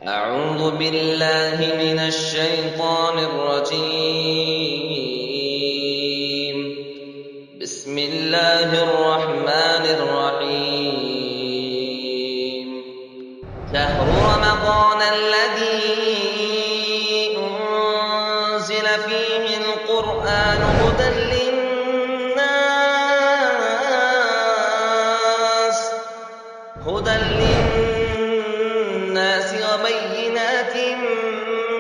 أعوذ بالله من الشيطان الرجيم. بسم الله الرحمن الرحيم. شهر رمضان الذي أنزل فيه القرآن هدى للناس وبينات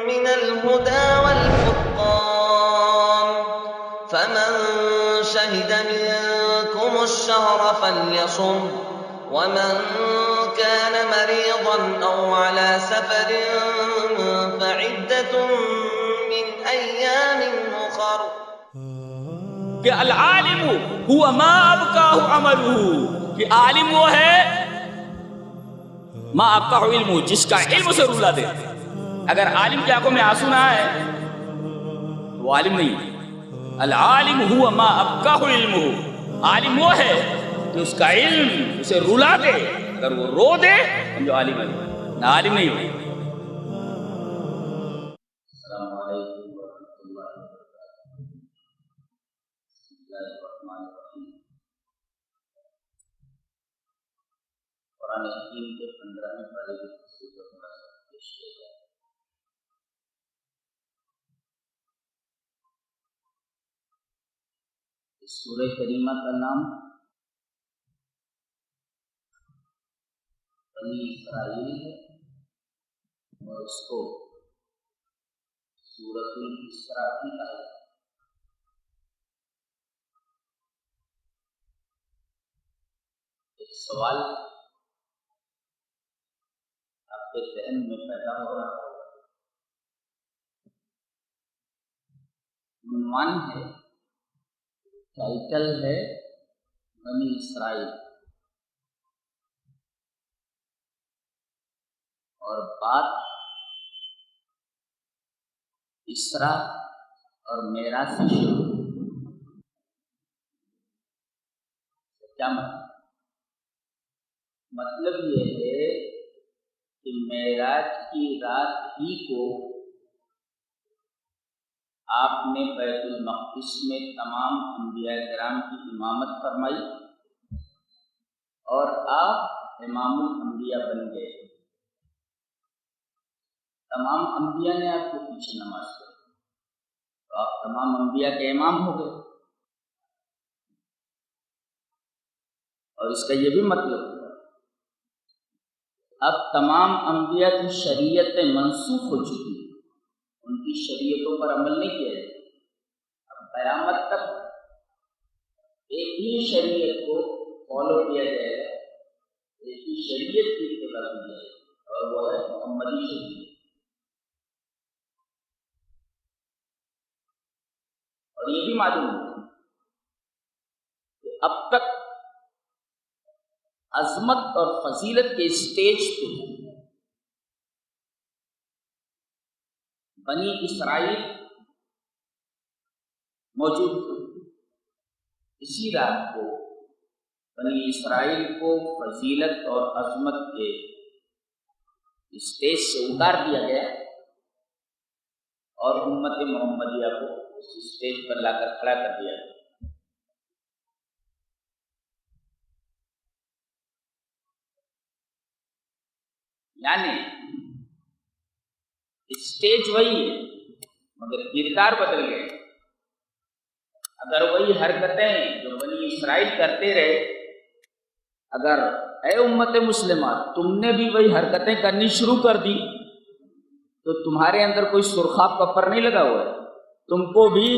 من الهدى والفرقان، فمن شهد منكم الشهر فليصم، ومن كان مريضا أو على سفر فعدة من أيام أخر. کہ العالم ہوا ما ابقاہ عملہ، کہ عالم وہ ہے ما ابقاہ علم، جس کا علم سے رولا دے. اگر عالم کی آنکھوں میں آنسو نہ آئے تو وہ عالم نہیں. العالم ہوا ما ابقاہ علم، عالم وہ ہے کہ اس کا علم اسے رولا دے. اگر وہ رو دے سمجھو عالم ہے، نہ عالم نہیں ہو. السلام علیکم ورحمۃ اللہ وبرکاتہ. بسم اللہ الرحمن الرحیم. قرآن حکیم کے 15ویں پارے کی تفسیر کا خلاصہ پیش کیا جائے. اس سورہ کریمہ کا نام بنی اسرائیل ہے اور اس کو سورۃ الاسراء بھی کہا ہے. ایک سوال آپ کے ذہن میں پیدا ہو رہا ہے. عنوان ہے، ٹائٹل ہے بنی اسرائیل، اور بات اسراء اور معراج سے شروع. کیا مطلب یہ ہے کہ معراج کی رات ہی کو آپ نے بیت المقدس میں تمام انبیاء کرام کی امامت فرمائی اور آپ امام الانبیاء بن گئے. تمام انبیاء نے آپ کے پیچھے نماز پڑھی تو آپ تمام انبیاء کے امام ہو گئے. اور اس کا یہ بھی مطلب ہے اب تمام انبیاء کی شریعتیں منسوخ ہو چکی ہیں، ان کی شریعتوں پر عمل نہیں کیا جائے. اب قیامت تک ایک ہی شریعت کو فالو کیا جائے گا، ایک ہی شریعت کی اتباع کی جائے گی، اور وہ ہے محمدی شریعت. اور یہ بھی معلوم ہے کہ اب تک عظمت اور فضیلت کے اسٹیج پہ بنی اسرائیل موجود تھے. اسی رات کو بنی اسرائیل کو فضیلت اور عظمت کے اسٹیج سے اتار دیا گیا اور امت محمدیہ کو اس اسٹیج پر لا کر کھڑا کر دیا گیا. یعنی اسٹیج وہی ہے مگر کردار بدل گئے. اگر وہی حرکتیں جو بنی اسرائیل کرتے رہے، اگر اے امت مسلمہ تم نے بھی وہی حرکتیں کرنی شروع کر دی تو تمہارے اندر کوئی سرخاب کا پر نہیں لگا ہوا ہے، تم کو بھی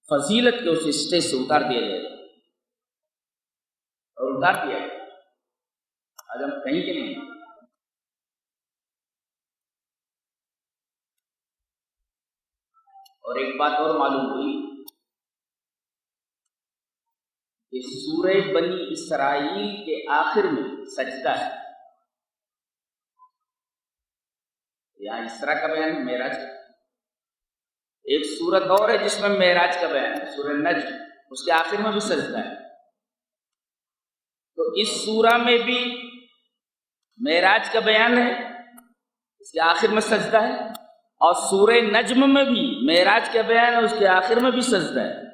فضیلت کے اس اسٹیج سے اتار دیا جائے گا. اور اتار دیا ہے. آج ہم کہیں کہ نہیں. اور ایک بات اور معلوم ہوئی کہ سورہ بنی اسرائیل کے آخر میں سجدہ ہے. یہاں اسراء کا بیان ہے، معراج کا. ایک سورت اور ہے جس میں معراج کا بیان ہے، سورہ نجم، اس کے آخر میں بھی سجدہ ہے. تو اس سورہ میں بھی معراج کا بیان ہے اس کے آخر میں سجدہ ہے، اور سورہ نجم میں بھی معراج کا بیان ہے، اس کے آخر میں بھی سجدہ ہے۔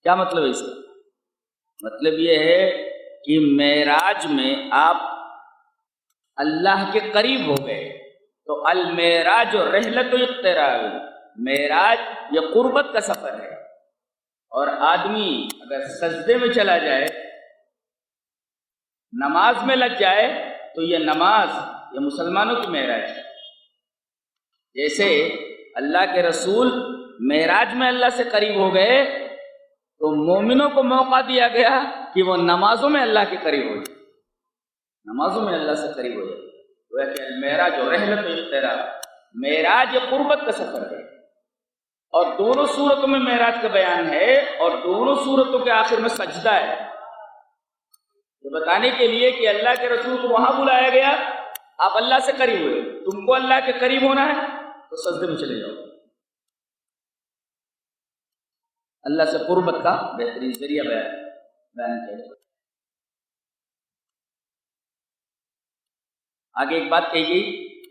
کیا مطلب ہے اس کا؟ مطلب یہ ہے کہ معراج میں آپ اللہ کے قریب ہو گئے، تو المعراج و رحلت و اقتراب، معراج یہ قربت کا سفر ہے، اور آدمی اگر سجدے میں چلا جائے، نماز میں لگ جائے، تو یہ نماز یہ مسلمانوں کی معراج ہے۔ جیسے اللہ کے رسول معراج میں اللہ سے قریب ہو گئے، تو مومنوں کو موقع دیا گیا کہ وہ نمازوں میں اللہ کے قریب ہو جائے، نمازوں میں اللہ سے قریب ہو جائے۔ وہ ہے کہ المعراج و رحلت و اقتراب، معراج یہ قربت کا سفر ہے، اور دونوں صورتوں میں معراج کا بیان ہے، اور دونوں صورتوں کے آخر میں سجدہ ہے، یہ بتانے کے لیے کہ اللہ کے رسول کو وہاں بلایا گیا، آپ اللہ سے قریب ہوئے، تم کو اللہ کے قریب ہونا ہے تو سجدے میں چلے جاؤ۔ اللہ سے قربت کا بہترین ذریعہ بیان کیا جائے۔ آگے ایک بات کہی گئی،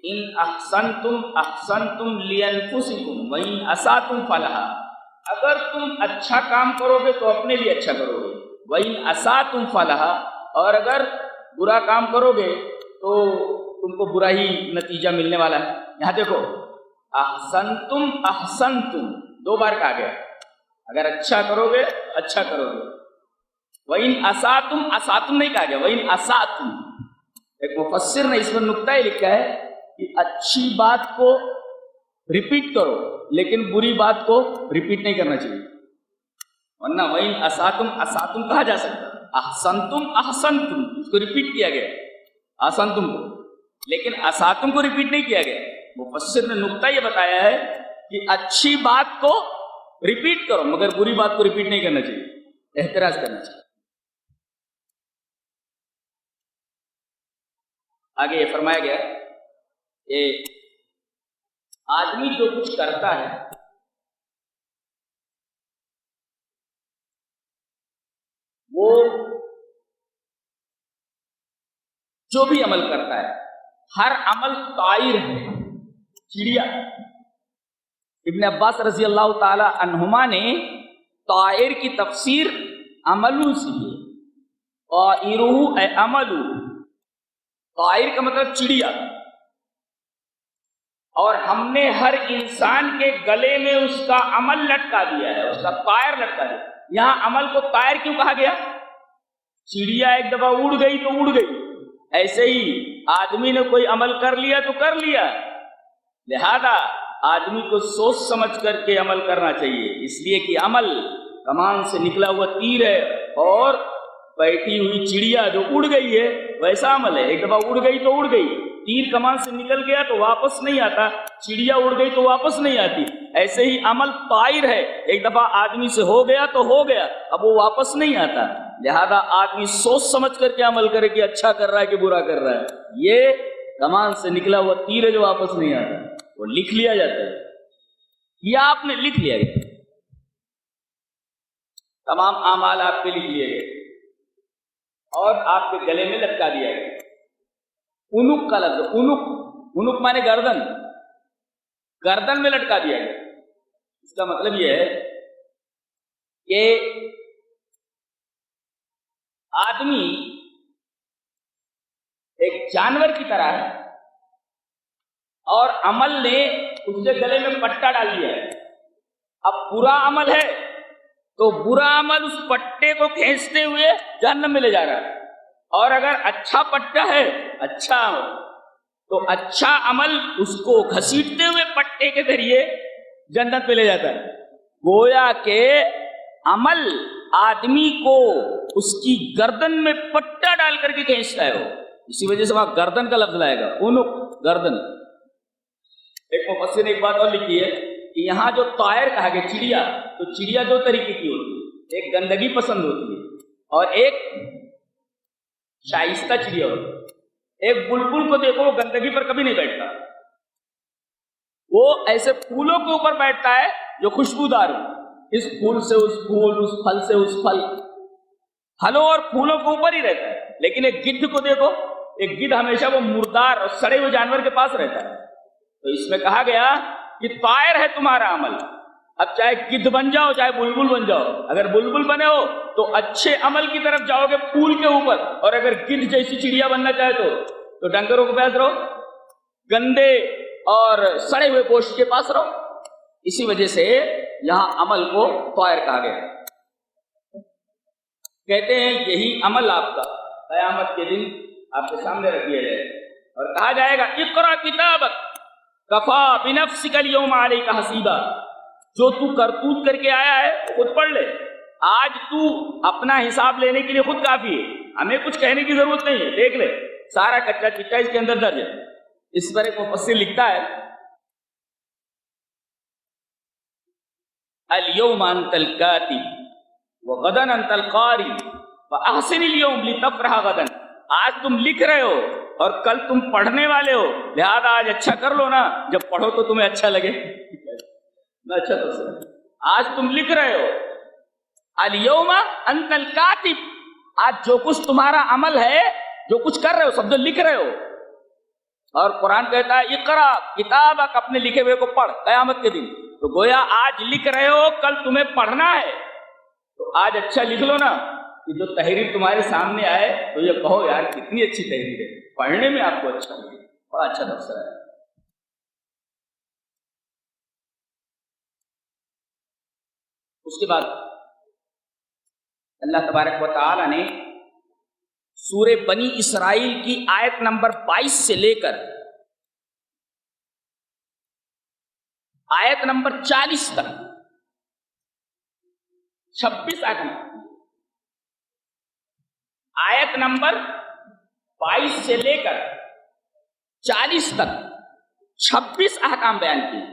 ان احسنتم احسنتم لانفسکم وان اساتم فلھا، اگر تم اچھا کام کرو گے تو اپنے لیے اچھا کرو گے، وان اساتم فلھا، اور اگر برا کام کرو گے تو تم کو برا ہی نتیجہ ملنے والا ہے۔ یہاں دیکھو، احسنتم احسنتم دو بار کہا گیا، اگر اچھا کرو گے اچھا کرو گے، وَإِنْ أَسَاتُمْ أَسَاتُمْ نہیں کہا گیا، وَإِنْ أَسَاتُمْ۔ ایک مفسر نے اس میں نقطہ یہ لکھا ہے کہ اچھی بات کو ریپیٹ کرو لیکن بری بات کو ریپیٹ نہیں کرنا چاہیے، ورنہ وَإِنْ أَسَاتُمْ أَسَاتُمْ کہا جا سکتا، احسنتم احسنتم اس کو ریپیٹ کیا گیا، احسنتم کو، لیکن اساتم کو ریپیٹ نہیں کیا گیا۔ مفسر نے نقطہ یہ بتایا ہے کہ اچھی بات کو ریپیٹ کرو مگر بری بات کو ریپیٹ نہیں کرنا چاہیے، احتراز کرنا چاہیے۔ آگے یہ فرمایا گیا کہ آدمی جو کچھ کرتا ہے وہ جو بھی عمل کرتا ہے، ہر عمل طائر ہے، چڑیا۔ ابن عباس رضی اللہ تعالی عنہما نے طائر کی تفسیر عملو سے کی، طائرہ اے عملو، طائر کا مطلب چڑیا، اور ہم نے ہر انسان کے گلے میں اس کا عمل لٹکا دیا ہے، اس کا طائر لٹکا دیا۔ یہاں عمل کو طائر کیوں کہا گیا؟ چڑیا ایک دفعہ اڑ گئی تو اڑ گئی، ایسے ہی آدمی نے کوئی عمل کر لیا تو کر لیا، لہذا آدمی کو سوچ سمجھ کر کے عمل کرنا چاہیے، اس لیے کہ عمل کمان سے نکلا ہوا تیر ہے، اور بیٹھی ہوئی چڑیا جو اڑ گئی ہے ویسا عمل ہے، ایک دفعہ اڑ گئی تو اڑ گئی، تیر کمان سے نکل گیا تو واپس نہیں آتا، چڑیا اڑ گئی تو واپس نہیں آتی، ایسے ہی عمل طائر ہے، ایک دفعہ آدمی سے ہو گیا تو ہو گیا، اب وہ واپس نہیں آتا، لہذا آدمی سوچ سمجھ کر کے عمل کرے کہ اچھا کر رہا ہے کہ برا کر رہا ہے۔ یہ کمان سے نکلا ہوا تیر ہے جو واپس نہیں آتا، وہ لکھ لیا جاتا ہے، یہ آپ نے لکھ لیا گیا، تمام اعمال آپ کے لکھ لیے گئے اور آپ کے گلے میں لٹکا دیا گیا۔ انوک کا لفظ، انوک مانے گردن، گردن میں لٹکا دیا گیا۔ اس کا مطلب یہ ہے کہ آدمی ایک جانور کی طرح ہے اور عمل نے اس کے گلے میں پٹا ڈال دیا ہے، اب برا عمل ہے تو برا عمل اس پٹے کو کھینچتے ہوئے جہنم میں لے جا رہا ہے، اور اگر اچھا پٹا ہے، اچھا تو اچھا عمل اس کو گھسیٹتے ہوئے پٹے کے ذریعے جنت پہ لے جاتا ہے۔ گویا کہ عمل آدمی کو اس کی گردن میں پٹا ڈال کر کے کھینچتا ہے، وہ اسی وجہ سے وہاں گردن کا لفظ لائے گا، انوک گردن۔ ایک مفسر نے ایک بات اور لکھی ہے کہ یہاں جو طائر کہا گیا چڑیا، تو چڑیا دو طریقے کی ہوتی ہے، ایک گندگی پسند ہوتی ہے اور ایک شائستہ چڑیا ہوتی ہے۔ ایک بلبل کو دیکھو، وہ گندگی پر کبھی نہیں بیٹھتا، وہ ایسے پھولوں کے اوپر بیٹھتا ہے جو خوشبودار ہو، اس پھول سے اس پھول، اس پھل سے اس پھل، پھلوں اور پھولوں کے اوپر ہی رہتا ہے۔ لیکن ایک گدھ کو دیکھو، ایک گدھ ہمیشہ وہ مردار اور سڑے ہوئے جانور کے پاس رہتا ہے. تو اس میں کہا گیا کہ طائر ہے تمہارا عمل. اب چاہے گدھ بن جاؤ چاہے بلبل بن جاؤ، اگر بلبل بنے ہو تو اچھے عمل کی طرف جاؤ گے پھول کے اوپر، اور اگر گدھ جیسی چڑیا بننا چاہے تو ڈنگروں کے پاس رہو، گندے اور سڑے ہوئے گوشت کے پاس رہو. اسی وجہ سے یہاں عمل کو طائر کہا گیا. کہتے ہیں یہی عمل آپ کا قیامت کے دن آپ کے سامنے رکھ دیا جائے اور کہا جائے گا اقرا کتابک کفا بنفسک اليوم علیک حسیبا. جو تو کرتوت کر کے آیا ہے خود پڑھ لے. آج تو اپنا حساب لینے کے لیے خود کافی ہے، ہمیں کچھ کہنے کی ضرورت نہیں ہے. دیکھ لے سارا کچا چٹا اس کے اندر درج ہے. اس پر ایک مفسر لکھتا ہے اليوم انت الکاتب وغدا انت القاری فاحسن اليوم لتفرح غدا. آج تم لکھ رہے ہو اور کل تم پڑھنے والے ہو، لہذا آج اچھا کر لو نا، جب پڑھو تو تمہیں اچھا لگے. اچھا تو آج تم لکھ رہے ہو، الیوم انت الکاتب، آج جو کچھ تمہارا عمل ہے، جو کچھ کر رہے ہو سب جو لکھ رہے ہو. اور قرآن کہتا ہے اقرا کتابک، اپنے لکھے ہوئے کو پڑھ قیامت کے دن. تو گویا آج لکھ رہے ہو کل تمہیں پڑھنا ہے، تو آج اچھا لکھ لو نا کہ جو تحریر تمہارے سامنے آئے تو یہ کہو یار کتنی اچھی تحریر ہے، پڑھنے میں آپ کو اچھا لگے، بڑا اچھا تبصرہ ہے. اس کے بعد اللہ تبارک و تعالی نے سورہ بنی اسرائیل کی آیت نمبر 22 سے لے کر آیت نمبر 40 تک 26 آیت نمبر 22 سے لے کر 40 تک 26 احکام بیان کیے.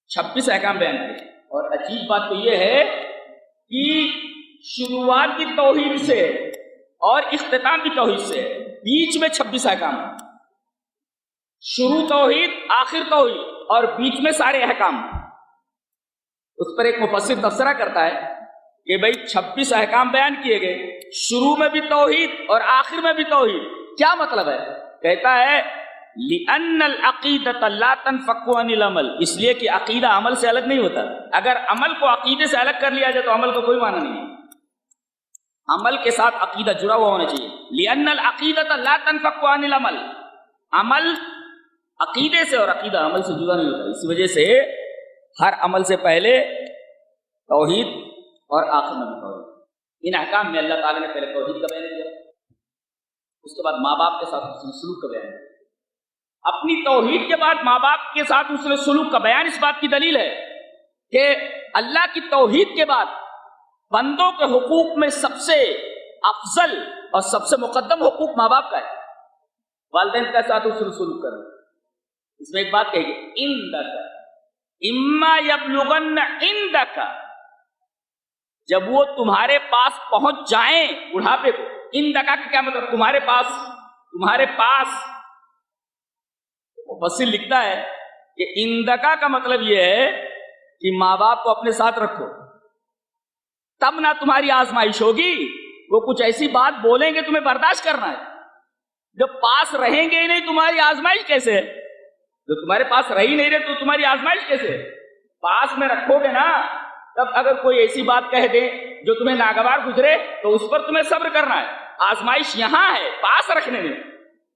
26 احکام بیان کیے. اور عجیب بات تو یہ ہے کہ شروعات کی توحید سے اور اختتام کی توحید سے بیچ میں 26 احکام، شروع توحید آخر توحید اور بیچ میں سارے احکام. اس پر ایک مفسر تبصرہ کرتا ہے کہ بھائی 26 احکام بیان کیے گئے، شروع میں بھی توحید اور آخر میں بھی توحید. کیا مطلب ہے؟ کہتا ہے لِأَنَّ الْعَقِيدَةَ لَا تَنْفَكُّ عَنِ الْعَمَلِ، اس لیے کہ عقیدہ عمل سے الگ نہیں ہوتا. اگر عمل کو عقیدے سے الگ کر لیا جائے تو عمل کا کوئی معنی نہیں ہے. عمل کے ساتھ عقیدہ جڑا ہوا ہونا چاہیے. لِأَنَّ الْعَقِيدَةَ لَا تَنْفَكُّ عَنِ الْعَمَلِ، عمل عقیدے سے اور عقیدہ عمل سے جڑا نہیں ہوتا. اس وجہ سے ہر عمل سے پہلے توحید اور آخر میں بھی توحید. ان احکام میں اللہ تعالیٰ نے پہلے توحید کا بیان کیا، اس کے بعد ماں باپ کے ساتھ سلوک کا بیان کیا. اپنی توحید کے بعد ماں باپ کے ساتھ حسن سلوک کا بیان اس بات کی دلیل ہے کہ اللہ کی توحید کے بعد بندوں کے حقوق میں سب سے افضل اور سب سے مقدم حقوق ماں باپ کا ہے. والدین کے ساتھ حسن سلوک کرنا. اس میں ایک بات کہی گئی اِنْدَكَ اِمَّا يَبْلُغَنَّ عِنْدَكَ، جب وہ تمہارے پاس پہنچ جائیں بڑھاپے کو. اِنْدَكَ کا کیا مطلب؟ تمہارے پاس. مفسر لکھتا ہے کہ اندکا کا مطلب یہ ہے کہ ماں باپ کو اپنے ساتھ رکھو، تب نہ تمہاری آزمائش ہوگی. وہ کچھ ایسی بات بولیں گے تمہیں برداشت کرنا ہے. جب پاس رہیں گے ہی نہیں تمہاری آزمائش کیسے ہے؟ جو تمہارے پاس رہ ہی نہیں رہے تو تمہاری آزمائش کیسے ہے؟ پاس میں رکھو گے نا، تب اگر کوئی ایسی بات کہہ دے جو تمہیں ناگوار گزرے تو اس پر تمہیں صبر کرنا ہے. آزمائش یہاں ہے پاس رکھنے میں.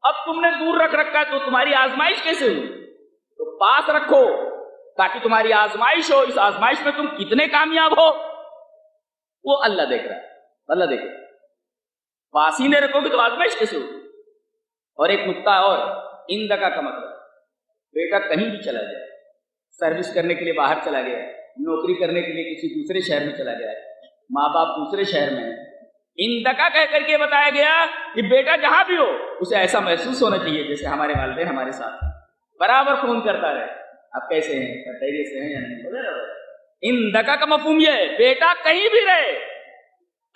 اب تم نے دور رکھ رکھا ہے تو تمہاری آزمائش کیسے ہوئی؟ تو پاس رکھو تاکہ تمہاری آزمائش ہو. اس آزمائش میں تم کتنے کامیاب ہو وہ اللہ دیکھ رہا ہے. اللہ دیکھ رہا ہے. پاس ہی نہیں رکھو گے تو آزمائش کیسے ہوگی؟ اور ایک نقطہ اور، اندکا کا مطلب بیٹا کہیں بھی چلا جائے، سروس کرنے کے لیے باہر چلا گیا ہے، نوکری کرنے کے لیے کسی دوسرے شہر میں چلا گیا ہے، ماں باپ دوسرے شہر میں ہیں، اندکا کہہ کر کے بتایا گیا کہ بیٹا جہاں بھی ہو اسے ایسا محسوس ہونا چاہیے جیسے ہمارے والدین ہمارے ساتھ برابر فون کرتا رہے، آپ کیسے ہیں، خیریت سے ہیں یا نہیں. اندکا کا مفہوم یہ ہے بیٹا کہیں بھی رہے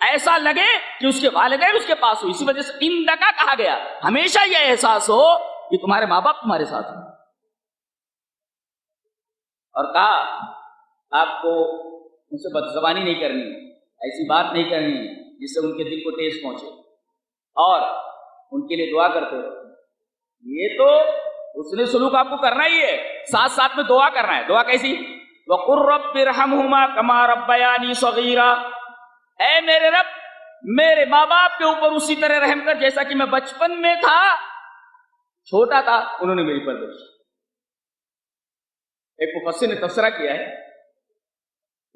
ایسا لگے کہ اس کے والدین اس کے پاس ہو. اسی وجہ سے اندکا کہا گیا. ہمیشہ یہ احساس ہو کہ تمہارے ماں باپ تمہارے ساتھ ہیں. اور کہا آپ کو ان سے بدزبانی نہیں کرنی، ایسی بات نہیں کرنی جس سے ان کے دل کو ٹھیس پہنچے. اور ان کے لیے دعا کرتے ہو. یہ تو اس نے سلوک آپ کو کرنا ہی ہے، ساتھ ساتھ میں دعا کرنا ہے. دعا کیسی؟ وَقُلْ رَبِّ ارْحَمْهُمَا كَمَا رَبَّيَانِي صَغِيرًا، اے میرے رب میرے ماں باپ کے اوپر اسی طرح رحم کر جیسا کہ میں بچپن میں تھا، چھوٹا تھا، انہوں نے میری پرورش. ایک مفسر نے تبصرہ کیا ہے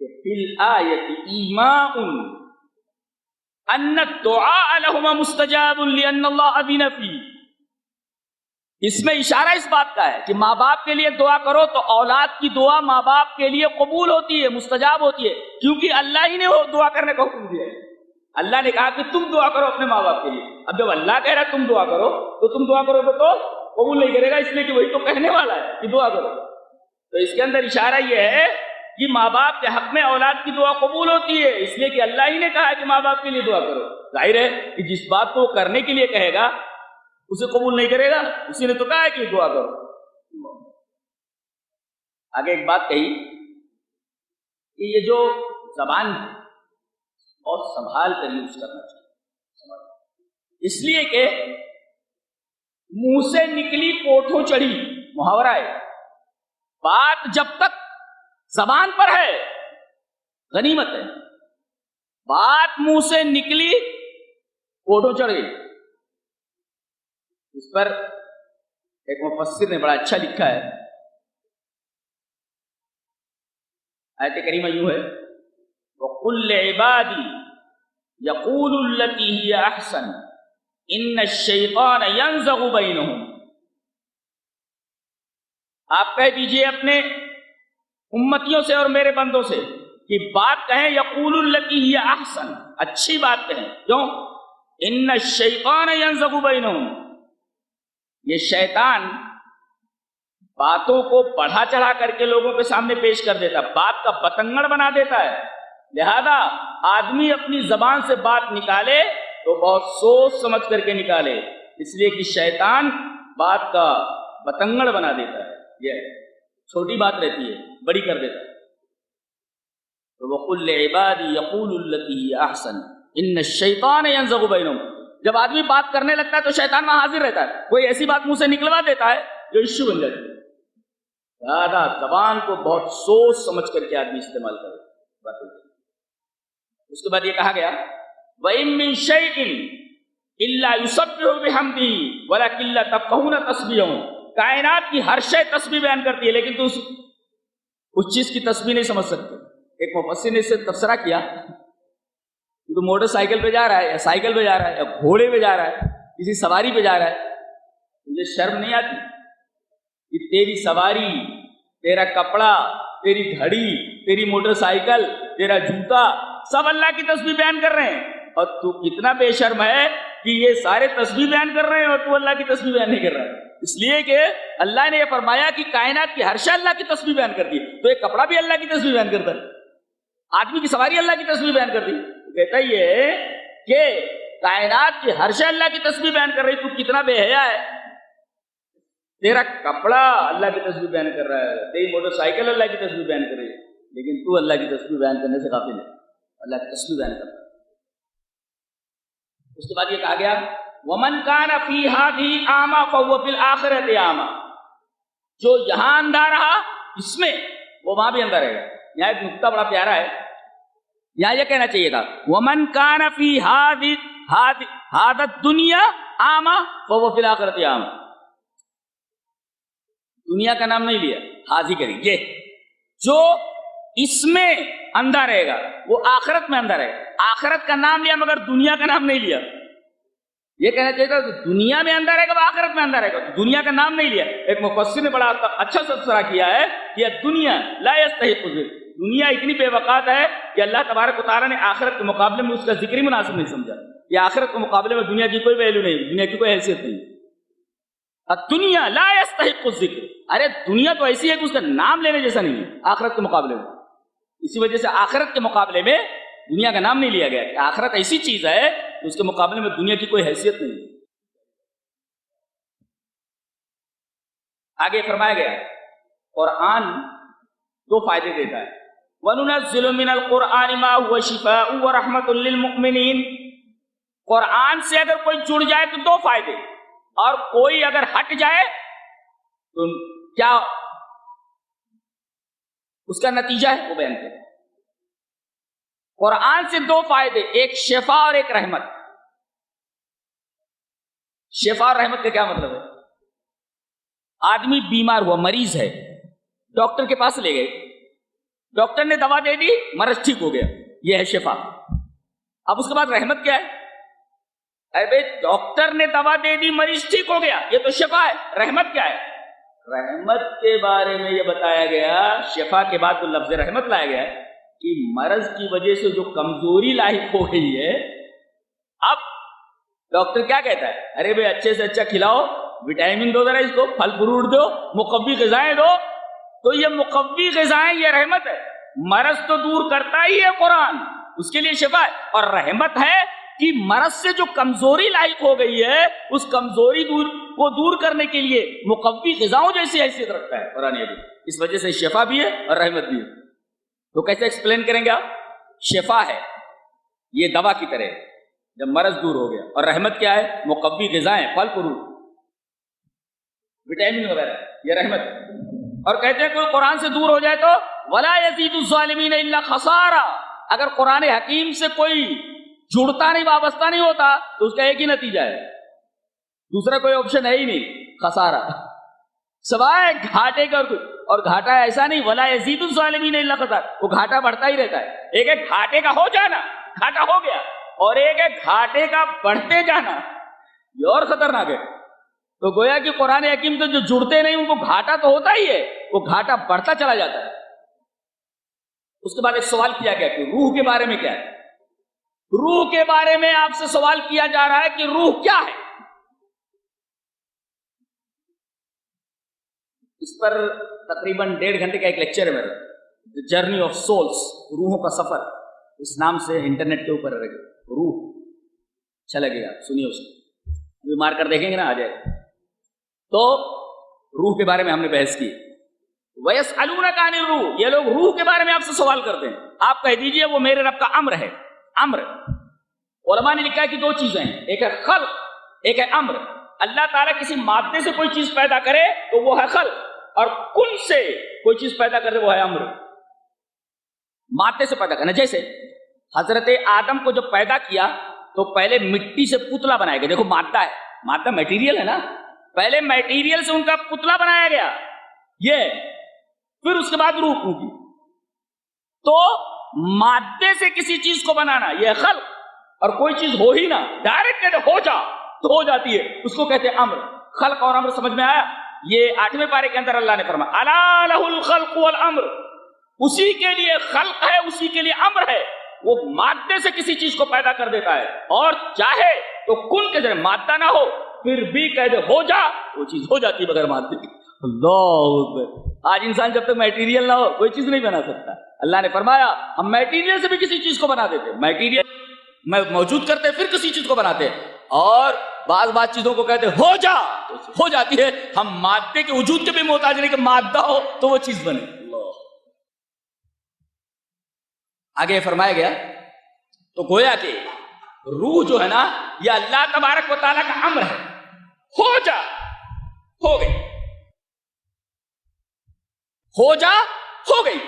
کہ فی الآیۃ ایماء ان الدعاء لهما مستجاب لأن اللہ اذن فیہ. اس میں اشارہ اس بات کا ہے کہ ماں باپ کے لیے دعا کرو تو اولاد کی دعا ماں باپ کے لیے قبول ہوتی ہے، مستجاب ہوتی ہے، کیونکہ اللہ ہی نے وہ دعا کرنے کا حکم دیا ہے. اللہ نے کہا کہ تم دعا کرو اپنے ماں باپ کے لیے. اب جب اللہ کہہ رہا ہے تم دعا کرو تو تم دعا کرو تو قبول نہیں کرے گا، اس لیے کہ وہی تو کہنے والا ہے کہ دعا کرو. تو اس کے اندر اشارہ یہ ہے کہ ماں باپ کے حق میں اولاد کی دعا قبول ہوتی ہے، اس لیے کہ اللہ ہی نے کہا کہ ماں باپ کے لیے دعا کرو. ظاہر ہے کہ جس بات کو کرنے کے لیے کہے گا اسے قبول نہیں کرے گا، اسی نے تو کہا ہے کہ دعا کرو. آگے ایک بات کہی کہ یہ جو زبان بہت سنبھال کر یوز کرنا چاہیے، اس لیے کہ منہ سے نکلی کوٹھوں چڑھی محاورہ ہے. بات جب تک زبان پر ہے غنیمت ہے، بات منہ سے نکلی کوٹھوں چڑھ گئی. اس پر ایک مفسر نے بڑا اچھا لکھا ہے. آیت کریمہ یوں ہے وَقُلْ لِعِبَادِي يَقُولُ الَّتِي هِيَ أَحْسَنُ إِنَّ الشَّيْطَانَ يَنزَغُ بَيْنَهُمْ. آپ کہہ دیجئے اپنے امتیوں سے اور میرے بندوں سے کہ بات کہیں یقول التی ہی احسن، اچھی بات کہیں. کیوں؟ ان الشیطان ینزغ بینہم، یہ شیطان باتوں کو بڑھا چڑھا کر کے لوگوں کے سامنے پیش کر دیتا ہے، بات کا بتنگڑ بنا دیتا ہے. لہذا آدمی اپنی زبان سے بات نکالے تو بہت سوچ سمجھ کر کے نکالے، اس لیے کہ شیطان بات کا بتنگڑ بنا دیتا ہے. یہ چھوٹی بات رہتی ہے بڑی کر دیتا ہے. تو وَقُلْ لِعِبَادِي يَقُولُ الَّتِي هِيَ أَحْسَنُ إِنَّ الشَّيْطَانَ يَنزَغُ بَيْنَهُمْ. جب آدمی بات کرنے لگتا ہے تو شیطان وہاں حاضر رہتا ہے، کوئی ایسی بات منہ سے نکلوا دیتا ہے جو ایشو بن جاتی ہے. زیادہ زبان کو بہت سوچ سمجھ کر کے آدمی استعمال کرے باتیں. اس کے بعد یہ کہا گیا وَإِن مِّن شَيْءٍ إِلَّا يُسَبِّحُ بِحَمْدِهِ وَلَكِن لَّا تَفْقَهُونَ تَسْبِيحَهُ. کائنات کی ہر شے تسبیح بیان کرتی ہے لیکن تو اس چیز کی تسبیح نہیں سمجھ سکتے. ایک مفسر نے اس سے تبصرہ کیا تو موٹر سائیکل پہ جا رہا ہے یا سائیکل پہ جا رہا ہے یا گھوڑے پہ جا رہا ہے، کسی سواری پہ جا رہا ہے، تجھے شرم نہیں آتی کہ تیری سواری، تیرا کپڑا، تیری گھڑی، تیری موٹر سائیکل، تیرا جوتا سب اللہ کی تسبیح بیان کر رہے ہیں، اور تو کتنا بے شرم ہے کہ یہ سارے تسبیح بیان کر رہے ہیں اور تو اللہ کی تسبیح بیان نہیں کر رہا ہے. اس لیے کہ اللہ نے یہ فرمایا کہ کائنات کی ہر شے اللہ کی تسبیح بیان کرتی ہے، تو ایک کپڑا بھی اللہ کی تسبیح بیان کرتا ہے، آدمی کی سواری اللہ کی تسبیح بیان کرتی ہے. کہتا یہ کہ کائنات کی ہر شے اللہ کی تسبیح بیان کر رہی، تو کتنا بے حیا ہے. تیرا کپڑا اللہ کی تسبیح بیان کر رہا ہے، تیری موٹر سائیکل اللہ کی تسبیح بیان کر رہی ہے، لیکن تو اللہ کی تسبیح بیان کرنے سے غافل ہے، اللہ کی تسبیح بیان کرتا ہے. اس کے بعد یہ کہا گیا وَمَنْ كَانَ فِي هَذِهِ أَعْمَىٰ فَهُوَ فِي الْآخِرَةِ أَعْمَىٰ. جو یہاں اندھا رہا اس میں وہ وہاں بھی اندھا رہے گا. یہاں ایک نقطہ بڑا پیارا ہے، یہاں یہ کہنا چاہیے تھا وَمَنْ كَانَ فِي هَذِهِ الدُّنْيَا أَعْمَىٰ فَهُوَ فِي الْآخِرَةِ أَعْمَىٰ. دنیا کا نام نہیں لیا، حاضی کریں گے جو اس میں اندھا رہے گا وہ آخرت میں اندھا رہے گا. آخرت کا نام لیا مگر دنیا کا نام نہیں لیا. یہ کہنا چاہیے تھا دنیا میں اندھا رہے گا وہ آخرت میں اندھا رہے گا، دنیا کا نام نہیں لیا. ایک مفسر نے بڑا اچھا تبصرہ کیا ہے کہ دنیا لا یستحق الذکر، دنیا اتنی بے وقات ہے کہ اللہ تبارک و تعالیٰ نے آخرت کے مقابلے میں اس کا ذکر ہی مناسب نہیں سمجھا. یہ آخرت کے مقابلے میں دنیا کی کوئی ویلیو نہیں، دنیا کی کوئی حیثیت نہیں. دنیا لا یستحق الذکر، ارے دنیا تو ایسی ہے کہ اس کا نام لینے جیسا نہیں ہے آخرت کے مقابلے میں. اسی وجہ سے آخرت کے مقابلے میں دنیا کا نام نہیں لیا گیا کہ آخرت ایسی چیز ہے کہ اس کے مقابلے میں دنیا کی کوئی حیثیت نہیں. آگے فرمایا گیا قرآن دو فائدے دیتا ہے وَنُنَزِّلُ مِنَ الْقُرْآنِ مَا هُوَ شِفَاءٌ وَرَحْمَةٌ لِّلْمُؤْمِنِينَ. قرآن سے اگر کوئی جڑ جائے تو 2 فائدے، اور کوئی اگر ہٹ جائے تو کیا اس کا نتیجہ ہے وہ بیان کریں۔ قرآن سے 2 فائدے، ایک شفا اور ایک رحمت۔ شفا اور رحمت کا کیا مطلب ہے؟ آدمی بیمار ہوا، مریض ہے، ڈاکٹر کے پاس لے گئے، ڈاکٹر نے دوا دے دی، مرض ٹھیک ہو گیا، یہ ہے شفا۔ اب اس کے بعد رحمت کیا ہے؟ ارے ڈاکٹر نے دوا دے دی، مریض ٹھیک ہو گیا، یہ تو شفا ہے۔ رحمت کیا ہے؟ رحمت کے بارے میں یہ بتایا گیا، شفا کے بعد تو لفظ رحمت لایا گیا ہے کہ مرض کی وجہ سے جو کمزوری لاحق ہو گئی ہے، اب ڈاکٹر کیا کہتا ہے؟ ارے بھائی اچھے سے اچھا کھلاؤ، وٹامن دو، ذرا اس کو پھل فروٹ دو، مقوی غذائیں دو۔ تو یہ مقوی غذائیں یہ رحمت ہے۔ مرض تو دور کرتا ہی ہے قرآن، اس کے لیے شفا ہے، اور رحمت ہے کہ مرض سے جو کمزوری لاحق ہو گئی ہے اس کمزوری کو دور کرنے کے لیے مقوی غذاؤں جیسی حیثیت رکھتا ہے قرآن حدیث۔ اس وجہ سے شفا بھی ہے اور رحمت بھی ہے۔ تو کیسے ایکسپلین کریں گے آپ؟ شفا ہے یہ دوا کی طرح جب مرض دور ہو گیا، اور رحمت کیا ہے؟ مقوی غذائیں، پھل فروٹ، وٹامن وغیرہ، یہ رحمت ہے۔ اور کہتے ہیں کوئی قرآن سے دور ہو جائے تو وَلَا يَزِيدُ الظَّالِمِينَ إِلَّا خَسَارًا، اگر قرآن حکیم سے کوئی جڑتا نہیں، وابستہ نہیں ہوتا تو اس کا ایک ہی نتیجہ ہے، دوسرا کوئی آپشن ہے ہی نہیں، خسارہ، سوائے گھاٹے کا۔ اور گھاٹا ایسا نہیں وَلَا يَزِيدُ الظَّالِمِينَ إِلَّا خَسَارًا، وہ گھاٹا بڑھتا ہی رہتا ہے۔ ایک ہے گھاٹے کا ہو جانا، گھاٹا ہو گیا، اور ایک ہے گھاٹے کا بڑھتے جانا، یہ اور خطرناک ہے۔ تو گویا کہ قرآن حکیم تو جو جڑتے نہیں ان کو گھاٹا تو ہوتا ہی ہے، وہ گھاٹا بڑھتا چلا جاتا ہے۔ اس کے بعد ایک سوال کیا گیا کہ روح کے بارے میں کیا ہے؟ روح کے بارے میں آپ سے سوال کیا جا رہا ہے کہ روح کیا ہے؟ اس پر تقریباً 1.5 گھنٹے کا ایک لیکچر ہے میرا، دی جرنی آف سولس، روحوں کا سفر، اس نام سے انٹرنیٹ کے اوپر رہے گا۔ روح اچھا لگے گا، سنیے اس کو، ابھی مار کر دیکھیں گے نا، آ جائے گا۔ تو روح کے بارے میں ہم نے بحث کی۔ وَيَسْأَلُونَكَ عَنِ الرُّوحِ، یہ لوگ روح کے بارے میں آپ سے سوال کرتے ہیں، آپ کہہ دیجئے وہ میرے رب کا امر ہے۔ امر، علماء نے لکھا ہے کہ 2 چیزیں ہیں، ایک ہے خلق، ایک ہے امر۔ اللہ تعالیٰ کسی مادے سے کوئی چیز پیدا کرے تو وہ ہے خلق، اور کن سے کوئی چیز پیدا کرے وہ ہے امر، مادے سے پیدا کرنا۔ جیسے حضرت آدم کو جب پیدا کیا تو پہلے مٹی سے پتلا بنایا گیا، دیکھو مادہ ہے، مادہ میٹیریل ہے نا، پہلے میٹیریل سے ان کا پتلا بنایا گیا، یہ پھر اس کے بعد روح ہوگی۔ تو مادے سے کسی چیز کو بنانا یہ خلق، اور کوئی چیز ہو ہی نہ، ڈائریکٹ کہتے ہو جا تو ہو جاتی ہے، اس کو کہتے ہیں امر۔ خلق اور امر سمجھ میں آیا؟ یہ 8ویں پارے کے اندر اللہ نے فرمایا الا لہ الخلق والامر، اسی کے لیے خلق ہے، اسی کے لیے امر ہے۔ وہ مادے سے کسی چیز کو پیدا کر دیتا ہے، اور چاہے تو کن کے ذریعے مادہ نہ ہو پھر بھی کہہ دے ہو جا، وہ چیز ہو جاتی ہے بغیر مادے کی۔ اللہ اکبر۔ آج انسان جب تک میٹیریل نہ ہو کوئی چیز نہیں بنا سکتا۔ اللہ نے فرمایا ہم میٹیریل سے بھی کسی چیز کو بنا دیتے، میٹیریل میں موجود کرتے پھر کسی چیز کو بناتے، اور بعض چیزوں کو کہتے ہو جا تو ہو جاتی ہے۔ ہم مادے کے وجود کے بھی محتاج نہیں کہ مادہ ہو تو وہ چیز بنے۔ آگے فرمایا گیا تو گویا کہ روح جو ہے نا یہ اللہ تبارک و تعالیٰ کا امر ہے، ہو جا، ہو گئی، ہو جا، ہو گئی۔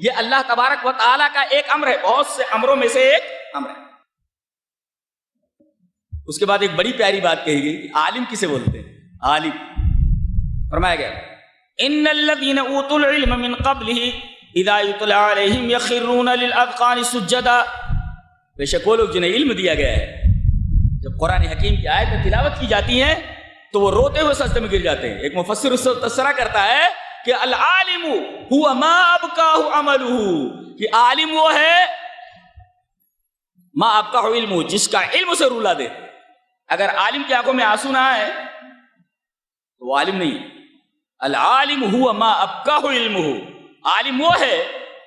یہ اللہ تبارک و تعالیٰ کا ایک امر ہے، بہت سے امروں میں سے ایک امر ہے۔ اس کے بعد ایک بڑی پیاری بات کہی گئی کہ عالم کسے بولتے ہیں؟ عالم۔ فرمایا گیا ان الذين اوتوا العلم من قبله اذا يتلى عليهم يخرون للاذقان سجدا، بے شک وہ لوگ جنہیں علم دیا گیا ہے جب قرآن حکیم کی آیتیں تلاوت کی جاتی ہیں تو وہ روتے ہوئے سجدے میں گر جاتے ہیں۔ ایک مفسر اس سے تذکرہ کرتا ہے کہ العالم هو ما ابقاه عمله، کہ عالم وہ ہے ما ابقاه علمه، جس کا علم اسے رلا دے۔ اگر عالم کی آنکھوں میں آنسو نہ آئے تو وہ عالم نہیں ہے۔ العالم هو ما ابقاه علمه، عالم وہ ہے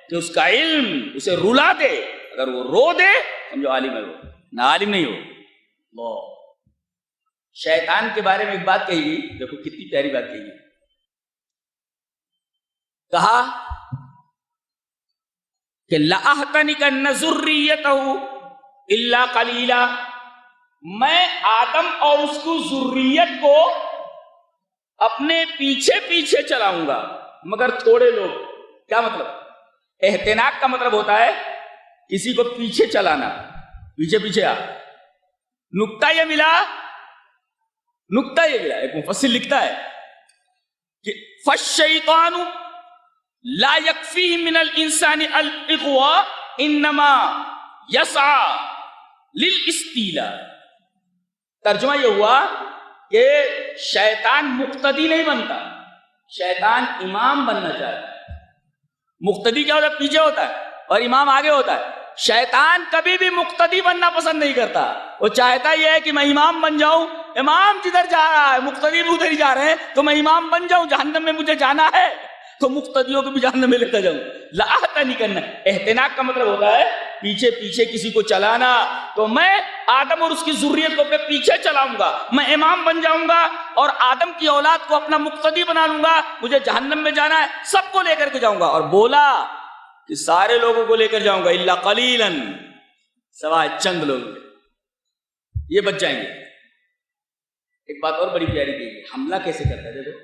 کہ اس کا علم اسے رلا دے، اگر وہ رو دے سمجھو عالم ہے، وہ نہ عالم نہیں ہو۔ اللہ، شیطان کے بارے میں ایک بات کہی گئی، دیکھو کتنی پیاری بات کہی گئی۔ کہا کہ لَأَحْتَنِكَنَّ ذُرِّيَّتَهُ إِلَّا قَلِيلًا، میں آدم اور اس کی ذریت کو اپنے پیچھے پیچھے چلاؤں گا مگر تھوڑے لوگ. کیا مطلب؟ احتناق کا مطلب ہوتا ہے کسی کو پیچھے چلانا, پیچھے پیچھے آ. نکتہ یہ ملا, ایک مفسر لکھتا ہے کہ فالشیطان لا یکفیہ من الانسان الاغوا انما یسعى للاستیلاء. ترجمہ یہ ہوا کہ شیطان مقتدی نہیں بنتا, شیطان امام بننا چاہتا ہے. مقتدی کیا ہوتا ہے؟ پیچھے ہوتا ہے اور امام آگے ہوتا ہے. شیطان کبھی بھی مقتدی بننا پسند نہیں کرتا, وہ چاہتا یہ ہے کہ میں امام بن جاؤں. امام جدھر جا رہا ہے مقتدی بھی ادھر ہی جا رہے ہیں, تو میں امام بن جاؤں. جہنم میں مجھے جانا ہے تو مقتدیوں کو بھی جہنم میں لیتا جاؤں. لاحتا نہیں کرنا. احتناق کا مطلب ہوتا ہے پیچھے پیچھے کسی کو چلانا. تو میں آدم اور اس کی ذریت کو اپنے پیچھے چلاؤں گا, میں امام بن جاؤں گا اور آدم کی اولاد کو اپنا مقتدی بنا لوں گا. مجھے جہنم میں جانا ہے, سب کو لے کر کے جاؤں گا. اور بولا کہ سارے لوگوں کو لے کر جاؤں گا الا قلیلا, سوائے چند لوگ یہ بچ جائیں گے. ایک بات اور بڑی پیاری کی, حملہ کیسے کرتا ہے دیکھو.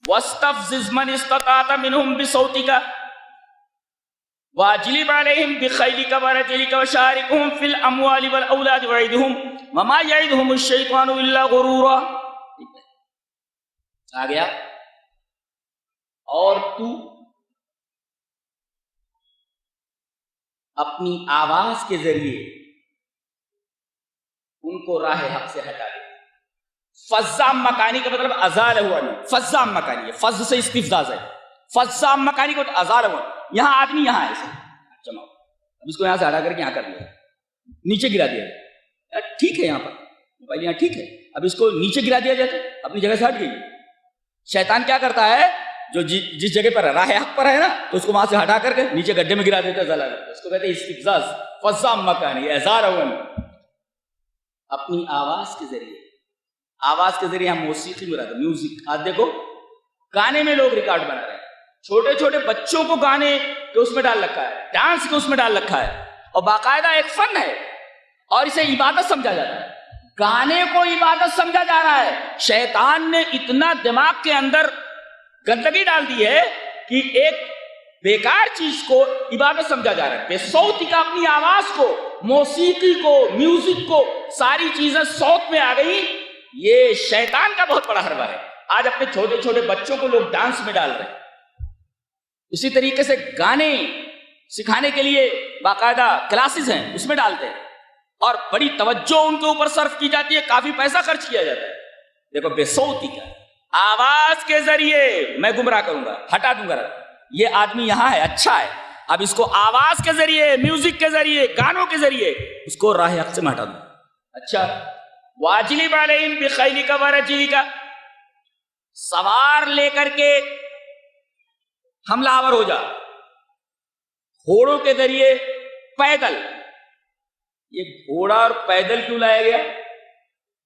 وَاسْتَفْزِزْ مَنِ اسْتَطَعْتَ مِنْهُمْ بِصَوْتِكَ وَأَجْلِبْ عَلَيْهِمْ بِخَيْلِكَ وَرَجِلِكَ وَشَارِكْهُمْ فِي الْأَمْوَالِ وَالْأَوْلَادِ وَعِدْهُمْ وَمَا يَعِدُهُمُ الشَّيْطَانُ إِلَّا غُرُورًا. آ گیا. اور تو اپنی آواز کے ذریعے ان کو راہ حق سے ہٹا دے. فزام مکانی کا مطلب ازال ہوا نہیں, فزام مکانی ہے, فز سے استفزاز ہے. فزام مکانی کو ازال ہوا. یہاں آدمی یہاں ہے, جماؤ, اب اس کو یہاں سے ہٹا کر کے یہاں کر دیا, نیچے گرا دیا. ٹھیک ہے یہاں پر موبائل یہاں ٹھیک ہے, اب اس کو نیچے گرا دیا جاتا ہے, اپنی جگہ سے ہٹ گئی. شیطان کیا کرتا ہے, جو جس جگہ پر راہ حق پر ہے نا, تو اس کو وہاں سے ہٹا کر کے نیچے گڈھے میں گرا دیتا ہے, زلا دیتا ہے. اس کو کہتے ہیں استفزاز. فزام مکانی ازال ہوا. اپنی آواز کے ذریعے, آواز کے ذریعے ہم موسیقی مراد ہے, میوزک. آج دیکھو گانے میں لوگ ریکارڈ بنا رہے ہیں, چھوٹے چھوٹے بچوں کو گانے کے اس میں ڈال رکھا ہے, ڈانس کے اس میں ڈال رکھا ہے, اور باقاعدہ ایک فن ہے اور اسے عبادت سمجھا جاتا ہے. گانے کو عبادت سمجھا جا رہا ہے. شیطان نے اتنا دماغ کے اندر گندگی ڈال دی ہے کہ ایک بیکار چیز کو عبادت سمجھا جا رہا ہے. بے صوتی کا, اپنی آواز کو, موسیقی کو, میوزک کو, ساری چیزیں صوت میں آ گئی. یہ شیطان کا بہت بڑا حربہ ہے. آج اپنے چھوٹے چھوٹے بچوں کو لوگ ڈانس میں ڈال رہے ہیں. اسی طریقے سے گانے سکھانے کے لیے باقاعدہ کلاسز ہیں, اس میں ڈالتے ہیں اور بڑی توجہ ان کے اوپر صرف کی جاتی ہے, کافی پیسہ خرچ کیا جاتا ہے. دیکھو بے صوتی کا, آواز کے ذریعے میں گمراہ کروں گا, ہٹا دوں گا. یہ آدمی یہاں ہے, اچھا ہے, اب اس کو آواز کے ذریعے, میوزک کے ذریعے, گانوں کے ذریعے اس کو راہ حق سے میں ہٹا دوں. اچھا. واجلب علیہم بخیلک ورجلک, سوار لے کر کے حملہ آور ہو جا, گھوڑوں کے ذریعے, پیدل. یہ گھوڑا اور پیدل کیوں لایا گیا؟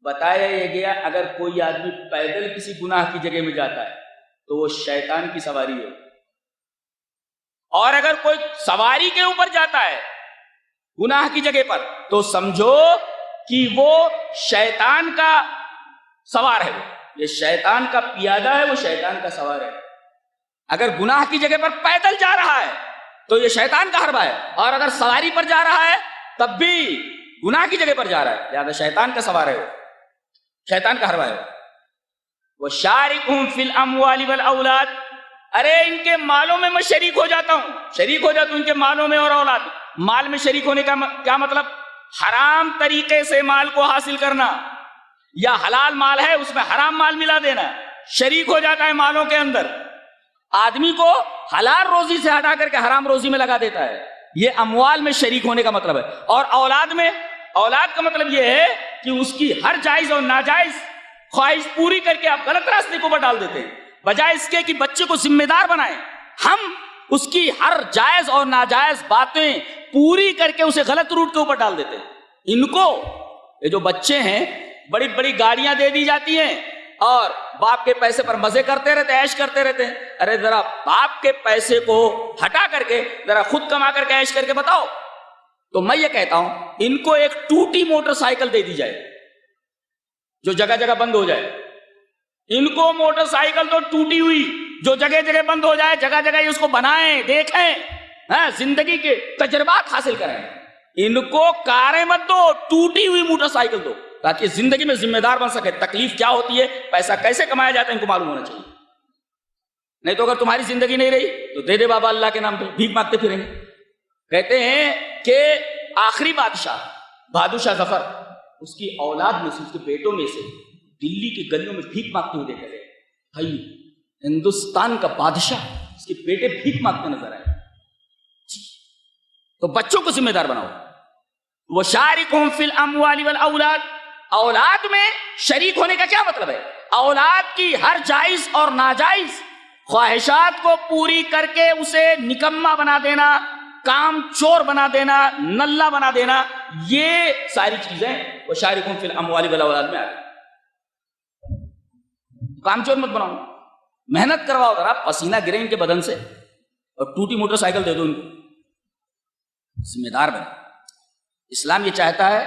بتایا یہ گیا اگر کوئی آدمی پیدل کسی گناہ کی جگہ میں جاتا ہے تو وہ شیطان کی سواری ہے, اور اگر کوئی سواری کے اوپر جاتا ہے گناہ کی جگہ پر تو سمجھو کہ وہ شیطان کا سوار ہے. یہ شیطان کا پیادہ ہے, وہ شیطان کا سوار ہے. اگر گناہ کی جگہ پر پیدل جا رہا ہے تو یہ شیطان کا حربہ ہے, اور اگر سواری پر جا رہا ہے تب بھی گناہ کی جگہ پر جا رہا ہے, لہذا شیطان کا سوار ہے, وہ شیطان کا حربہ ہے. وَشَارِكْهُمْ فِي الْأَمْوَالِ وَالْأَوْلَادِ, ارے ان کے مالوں میں میں شریک ہو جاتا ہوں, شریک ہو جاتا ہوں ان کے مالوں میں اور اولاد. مال میں شریک ہونے کا کیا مطلب؟ حرام طریقے سے مال کو حاصل کرنا, یا حلال مال ہے اس میں حرام مال ملا دینا, شریک ہو جاتا ہے مالوں کے اندر. آدمی کو حلال روزی سے ہٹا کر کے حرام روزی میں لگا دیتا ہے, یہ اموال میں شریک ہونے کا مطلب ہے. اور اولاد میں, اولاد کا مطلب یہ ہے کہ اس کی ہر جائز اور ناجائز خواہش پوری کر کے آپ غلط راستے کو بٹال دیتے ہیں, بجائے اس کے کہ بچے کو ذمہ دار بنائیں. ہم اس کی ہر جائز اور ناجائز باتیں پوری کر کے اسے غلط روٹ کے اوپر ڈال دیتے ہیں. ان کو, یہ جو بچے ہیں, بڑی بڑی گاڑیاں دے دی جاتی ہیں اور باپ کے پیسے پر مزے کرتے رہتے, عیش کرتے رہتے ہیں. ارے ذرا باپ کے پیسے کو ہٹا کر کے ذرا خود کما کر کے عیش کر کے بتاؤ, تو میں یہ کہتا ہوں ان کو ایک ٹوٹی موٹر سائیکل دے دی جائے جو جگہ جگہ بند ہو جائے. ان کو موٹر سائیکل تو ٹوٹی ہوئی جو جگہ جگہ بند ہو جائے, جگہ جگہ اس کو بنائیں, دیکھیں, زندگی کے تجربات حاصل کریں. ان کو کاریں مت دو, ٹوٹی ہوئی موٹر سائیکل دو تاکہ زندگی میں ذمہ دار بن سکے. تکلیف کیا ہوتی ہے, پیسہ کیسے کمایا جاتا ہے, ان کو معلوم ہونا چاہیے. نہیں تو اگر تمہاری زندگی نہیں رہی تو دے دے بابا اللہ کے نام پہ, بھیک مانگتے پھریں گے. کہتے ہیں کہ آخری بادشاہ بہادر شاہ ظفر, اس کی اولاد میں سے, اس کے بیٹوں میں سے دلی کی گلیوں میں بھیک مانگتے ہوئے دیکھے گئے. بھائی ہندوستان کا بادشاہ, اس کے بیٹے بھیک مانگتے نظر آئے. تو بچوں کو ذمہ دار بناؤ. وَشَارِكْهُمْ فِي الْأَمْوَالِ وَالْأَوْلَادِ, اولاد میں شریک ہونے کا کیا مطلب ہے؟ اولاد کی ہر جائز اور ناجائز خواہشات کو پوری کر کے اسے نکما بنا دینا, کام چور بنا دینا, نلہ بنا دینا, یہ ساری چیزیں وَشَارِكْهُمْ فِي الْأَمْوَالِ وَالْأَوْلَادِ میں آ گئی. کام چور مت بناؤ, محنت کرواؤ ذرا, پسینہ گرے ان کے بدن سے, اور ٹوٹی موٹر سائیکل دے دو ان کو, ذمہ دار بنے. اسلام یہ چاہتا ہے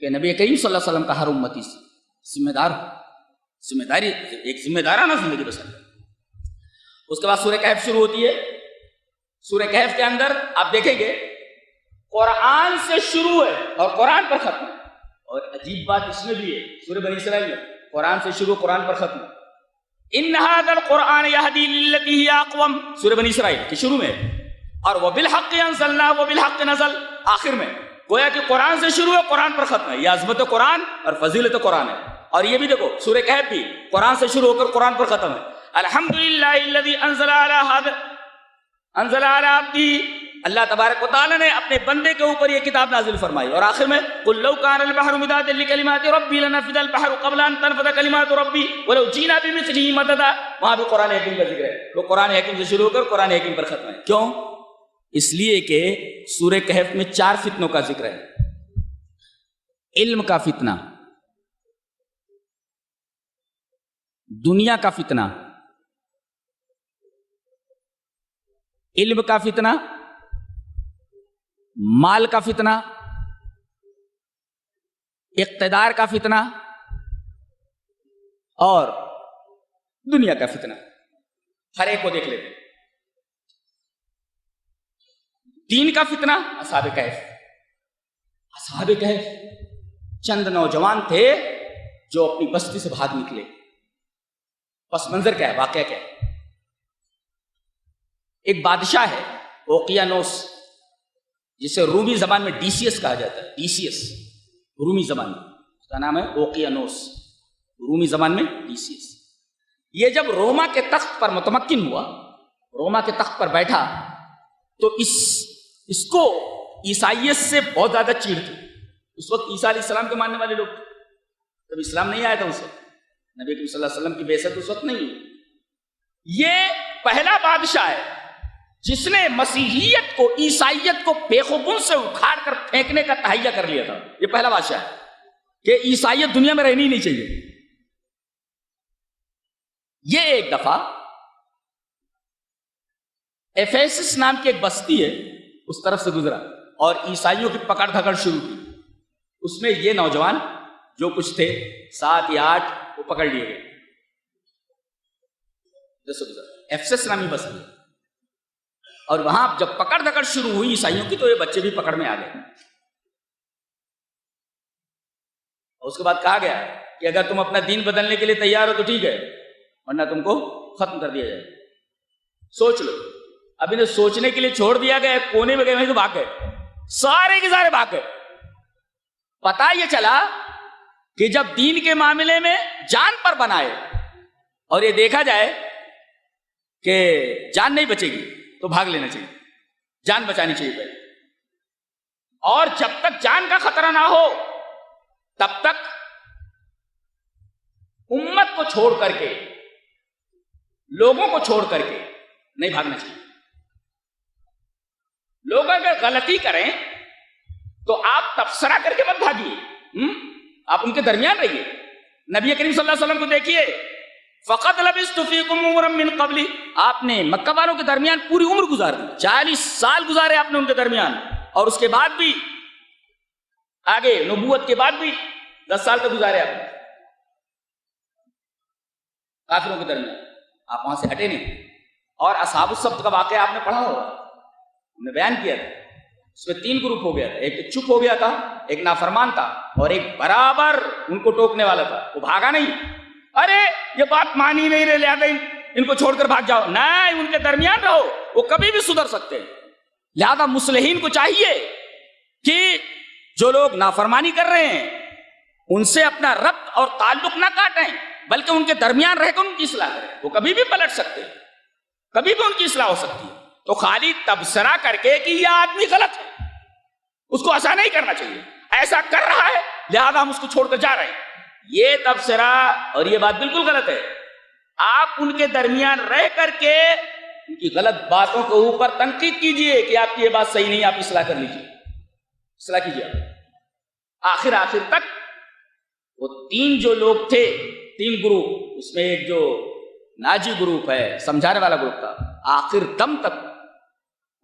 کہ نبی کریم صلی اللہ علیہ وسلم کا ہر امتی ذمہ دار ہو, ذمہ داری, ایک ذمہ دارانہ زندگی بسر کرے. اس کے بعد سورہ کہف شروع ہوتی ہے. سورہ کہف کے اندر آپ دیکھیں گے قرآن سے شروع ہے اور قرآن پر ختم ہے. اور عجیب بات اس میں بھی ہے, سورہ بنی اسرائیل میں قرآن سے شروع, قرآن پر ختم. ان ھذا القرآن یہدی للتی ہی اقوم, سورہ بنی اسرائیل کے شروع میں, اور وبالحق انزلنا وبالحق نزل آخر میں. گویا کہ قرآن سے شروع ہے, قرآن پر ختم ہے. یہ عظمت قرآن اور فضیلت قرآن ہے. اور یہ بھی دیکھو سورہ کہف بھی قرآن سے شروع ہو کر قرآن پر ختم ہے. الحمدللہ الذی انزل علی عبدہ, اللہ تبارک و تعالیٰ نے اپنے بندے کے اوپر یہ کتاب نازل فرمائی. اور آخر میں قل لو کان البحر مدادا لکلمات ربی لنفد البحر قبل ان تنفد کلمات ربی ولو جئنا بمثلہ مددا. وہاں بھی قرآن حکیم کا ذکر ہے. وہ قرآن حکیم سے شروع ہو کر قرآن حکیم پر ختم ہے. کیوں؟ اس لیے کہ سورہ کہف میں 4 فتنوں کا ذکر ہے. علم کا فتنہ, دنیا کا فتنہ, علم کا فتنہ, مال کا فتنہ, اقتدار کا فتنہ, اور دنیا کا فتنہ. ہر ایک کو دیکھ لیتے ہیں. دین کا فتنہ اصحاب کہف. اصحاب کہف چند نوجوان تھے جو اپنی بستی سے بھاگ نکلے. پس منظر کیا ہے, واقعہ کیا ہے؟ ایک بادشاہ ہے اوقیانوس, جسے رومی زبان میں ڈیسیس کہا جاتا ہے. ڈیسیس رومی زبان میں, اس کا نام ہے اوقیانوس, رومی زبان میں ڈیسیس. یہ جب روما کے تخت پر متمکن ہوا, روما کے تخت پر بیٹھا, تو اس کو عیسائیت سے بہت زیادہ چیڑ تھی. اس وقت عیسیٰ علیہ السلام کے ماننے والے لوگ تھے. جب اسلام نہیں آیا تھا اس وقت, نبی کریم صلی اللہ علیہ وسلم کی بعثت اس وقت نہیں ہوئی. یہ پہلا بادشاہ ہے جس نے مسیحیت کو, عیسائیت کو بیخبون سے اکھاڑ کر پھینکنے کا تہیہ کر لیا تھا. یہ پہلا بادشاہ ہے کہ عیسائیت دنیا میں رہنی نہیں چاہیے. یہ ایک دفعہ ایفیسس نام کی ایک بستی ہے, اس طرف سے گزرا اور عیسائیوں کی پکڑ دھکڑ شروع کی. اس میں یہ نوجوان جو کچھ تھے 7 یا 8 وہ پکڑ لیے گئے. ایفیسس نامی بستی, اور وہاں جب پکڑ دھکڑ شروع ہوئی عیسائیوں کی تو یہ بچے بھی پکڑ میں آ گئے. اور اس کے بعد کہا گیا کہ اگر تم اپنا دین بدلنے کے لیے تیار ہو تو ٹھیک ہے, ورنہ تم کو ختم کر دیا جائے. سوچ لو, اب انہیں سوچنے کے لیے چھوڑ دیا گیا, کونے میں گئے, وہیں تو بھاگ گئے, سارے کے سارے بھاگ گئے. پتا یہ چلا کہ جب دین کے معاملے میں جان پر بنائے اور یہ دیکھا جائے کہ جان نہیں بچے گی تو بھاگ لینا چاہیے, جان بچانی چاہیے پہلے. اور جب تک جان کا خطرہ نہ ہو تب تک امت کو چھوڑ کر کے, لوگوں کو چھوڑ کر کے نہیں بھاگنا چاہیے. لوگ اگر غلطی کریں تو آپ تبصرہ کر کے مت بھاگیے, آپ ان کے درمیان رہیے. نبی کریم صلی اللہ علیہ وسلم کو دیکھیے, فقط لبثت فیکم عمرا من قبلی، آپ نے مکہ والوں کے درمیان پوری عمر گزار دی، 40 سال گزارے آپ نے ان کے درمیان، اور اس کے بعد بھی آگے نبوت کے بعد بھی 10 سال تک گزارے آپ نے کافروں کے درمیان، آپ وہاں سے ہٹے نہیں۔ اور اصحاب السبت کا واقعہ آپ نے پڑھا ہوگا، ہم نے بیان کیا تھا، اس میں 3 گروپ ہو گیا تھا، ایک تو چپ ہو گیا تھا، ایک نافرمان تھا، اور ایک برابر ان کو ٹوکنے والا تھا، وہ بھاگا نہیں، ارے یہ بات مانی نہیں رہے لہذا ان کو چھوڑ کر بھاگ جاؤ، نہیں، ان کے درمیان رہو، وہ کبھی بھی سدھر سکتے ہیں۔ لہذا مصلحین کو چاہیے کہ جو لوگ نافرمانی کر رہے ہیں ان سے اپنا ربط اور تعلق نہ کاٹیں، بلکہ ان کے درمیان رہ کر ان کی اصلاح کریں، وہ کبھی بھی پلٹ سکتے ہیں، کبھی بھی ان کی اصلاح ہو سکتی ہے۔ تو خالی تبصرہ کر کے کہ یہ آدمی غلط ہے، اس کو ایسا نہیں کرنا چاہیے، ایسا کر رہا ہے لہذا ہم اس کو چھوڑ کر جا رہے ہیں، یہ تبصرہ اور یہ بات بالکل غلط ہے۔ آپ ان کے درمیان رہ کر کے ان کی غلط باتوں کے اوپر تنقید کیجئے کہ آپ کی یہ بات صحیح نہیں، آپ اصلاح کر لیجئے، اصلاح کیجئے۔ آخر تک وہ 3 جو لوگ تھے، 3 گروپ، اس میں ایک جو ناجی گروپ ہے، سمجھانے والا گروپ تھا، آخر دم تک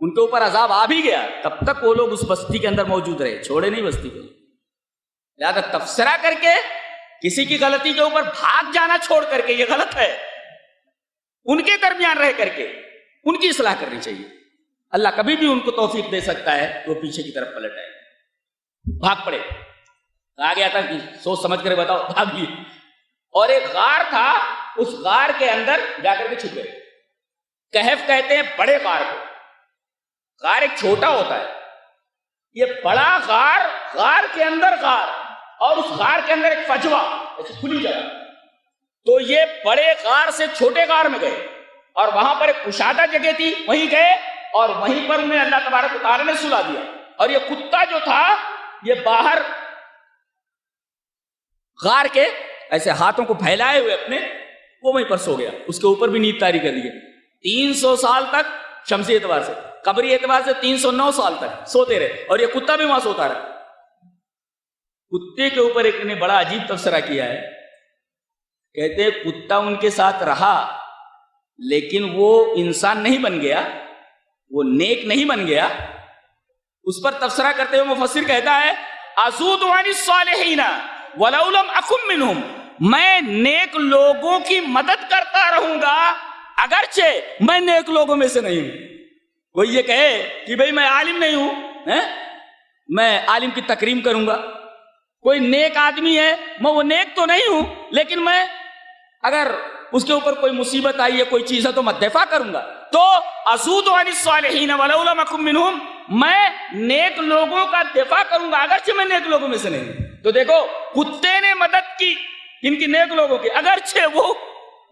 ان کے اوپر عذاب آ بھی گیا، تب تک وہ لوگ اس بستی کے اندر موجود رہے، چھوڑے نہیں بستی کو۔ لہذا تبصرہ کر کے کسی کی غلطی کے اوپر بھاگ جانا چھوڑ کر کے یہ غلط ہے، ان کے درمیان رہ کر کے ان کی اصلاح کرنی چاہیے۔ اللہ کبھی بھی ان کو توفیق دے سکتا ہے کہ وہ پیچھے کی طرف پلٹ آئے، بھاگ پڑے۔ کہا گیا تھا کہ سوچ سمجھ کر بتاؤ، بھاگیے۔ اور ایک غار تھا، اس غار کے اندر جا کر کے چھپ گئے۔ کہف کہتے ہیں بڑے غار کو، غار ایک چھوٹا ہوتا ہے، یہ بڑا غار، غار کے اندر غار، اور اس غار کے اندر ایک فجوہ، ایسی کھلی جگہ، تو یہ بڑے غار سے چھوٹے غار میں گئے، اور وہاں پر ایک کشادہ جگہ تھی، وہیں گئے، اور وہیں پر انہیں اللہ تبارک و تعالیٰ نے سلا دیا۔ اور یہ کتا جو تھا یہ باہر غار کے ایسے ہاتھوں کو پھیلائے ہوئے اپنے، وہ وہیں پر سو گیا، اس کے اوپر بھی نیند طاری کر دی۔ 300 سال تک شمسی اعتبار سے، قبری اعتبار سے 309 سال تک سوتے رہے، اور یہ کتا بھی وہاں سوتا رہا۔ کتے کے اوپر ایک نے بڑا عجیب تبصرہ کیا ہے، کہتے ہیں کتا ان کے ساتھ رہا لیکن وہ انسان نہیں بن گیا، وہ نیک نہیں بن گیا۔ اس پر تبصرہ کرتے ہوئے مفسر کہتا ہے ازود عن الصالحین ولو لم اکن منہم، میں نیک لوگوں کی مدد کرتا رہوں گا اگرچہ میں نیک لوگوں میں سے نہیں ہوں۔ کوئی یہ کہے کہ بھئی میں عالم نہیں ہوں، میں عالم کی تکریم کروں گا، کوئی نیک آدمی ہے، میں وہ نیک تو نہیں ہوں لیکن میں اگر اس کے اوپر کوئی مصیبت آئی ہے، کوئی چیز ہے تو میں دفاع کروں گا۔ تو ازود عن الصالحین ولو لم اکن منہم، میں نیک لوگوں کا دفاع کروں گا اگرچہ میں نیک لوگوں میں سے نہیں ہوں۔ تو دیکھو کتے نے مدد کی ان کی نیک لوگوں کی، اگرچہ وہ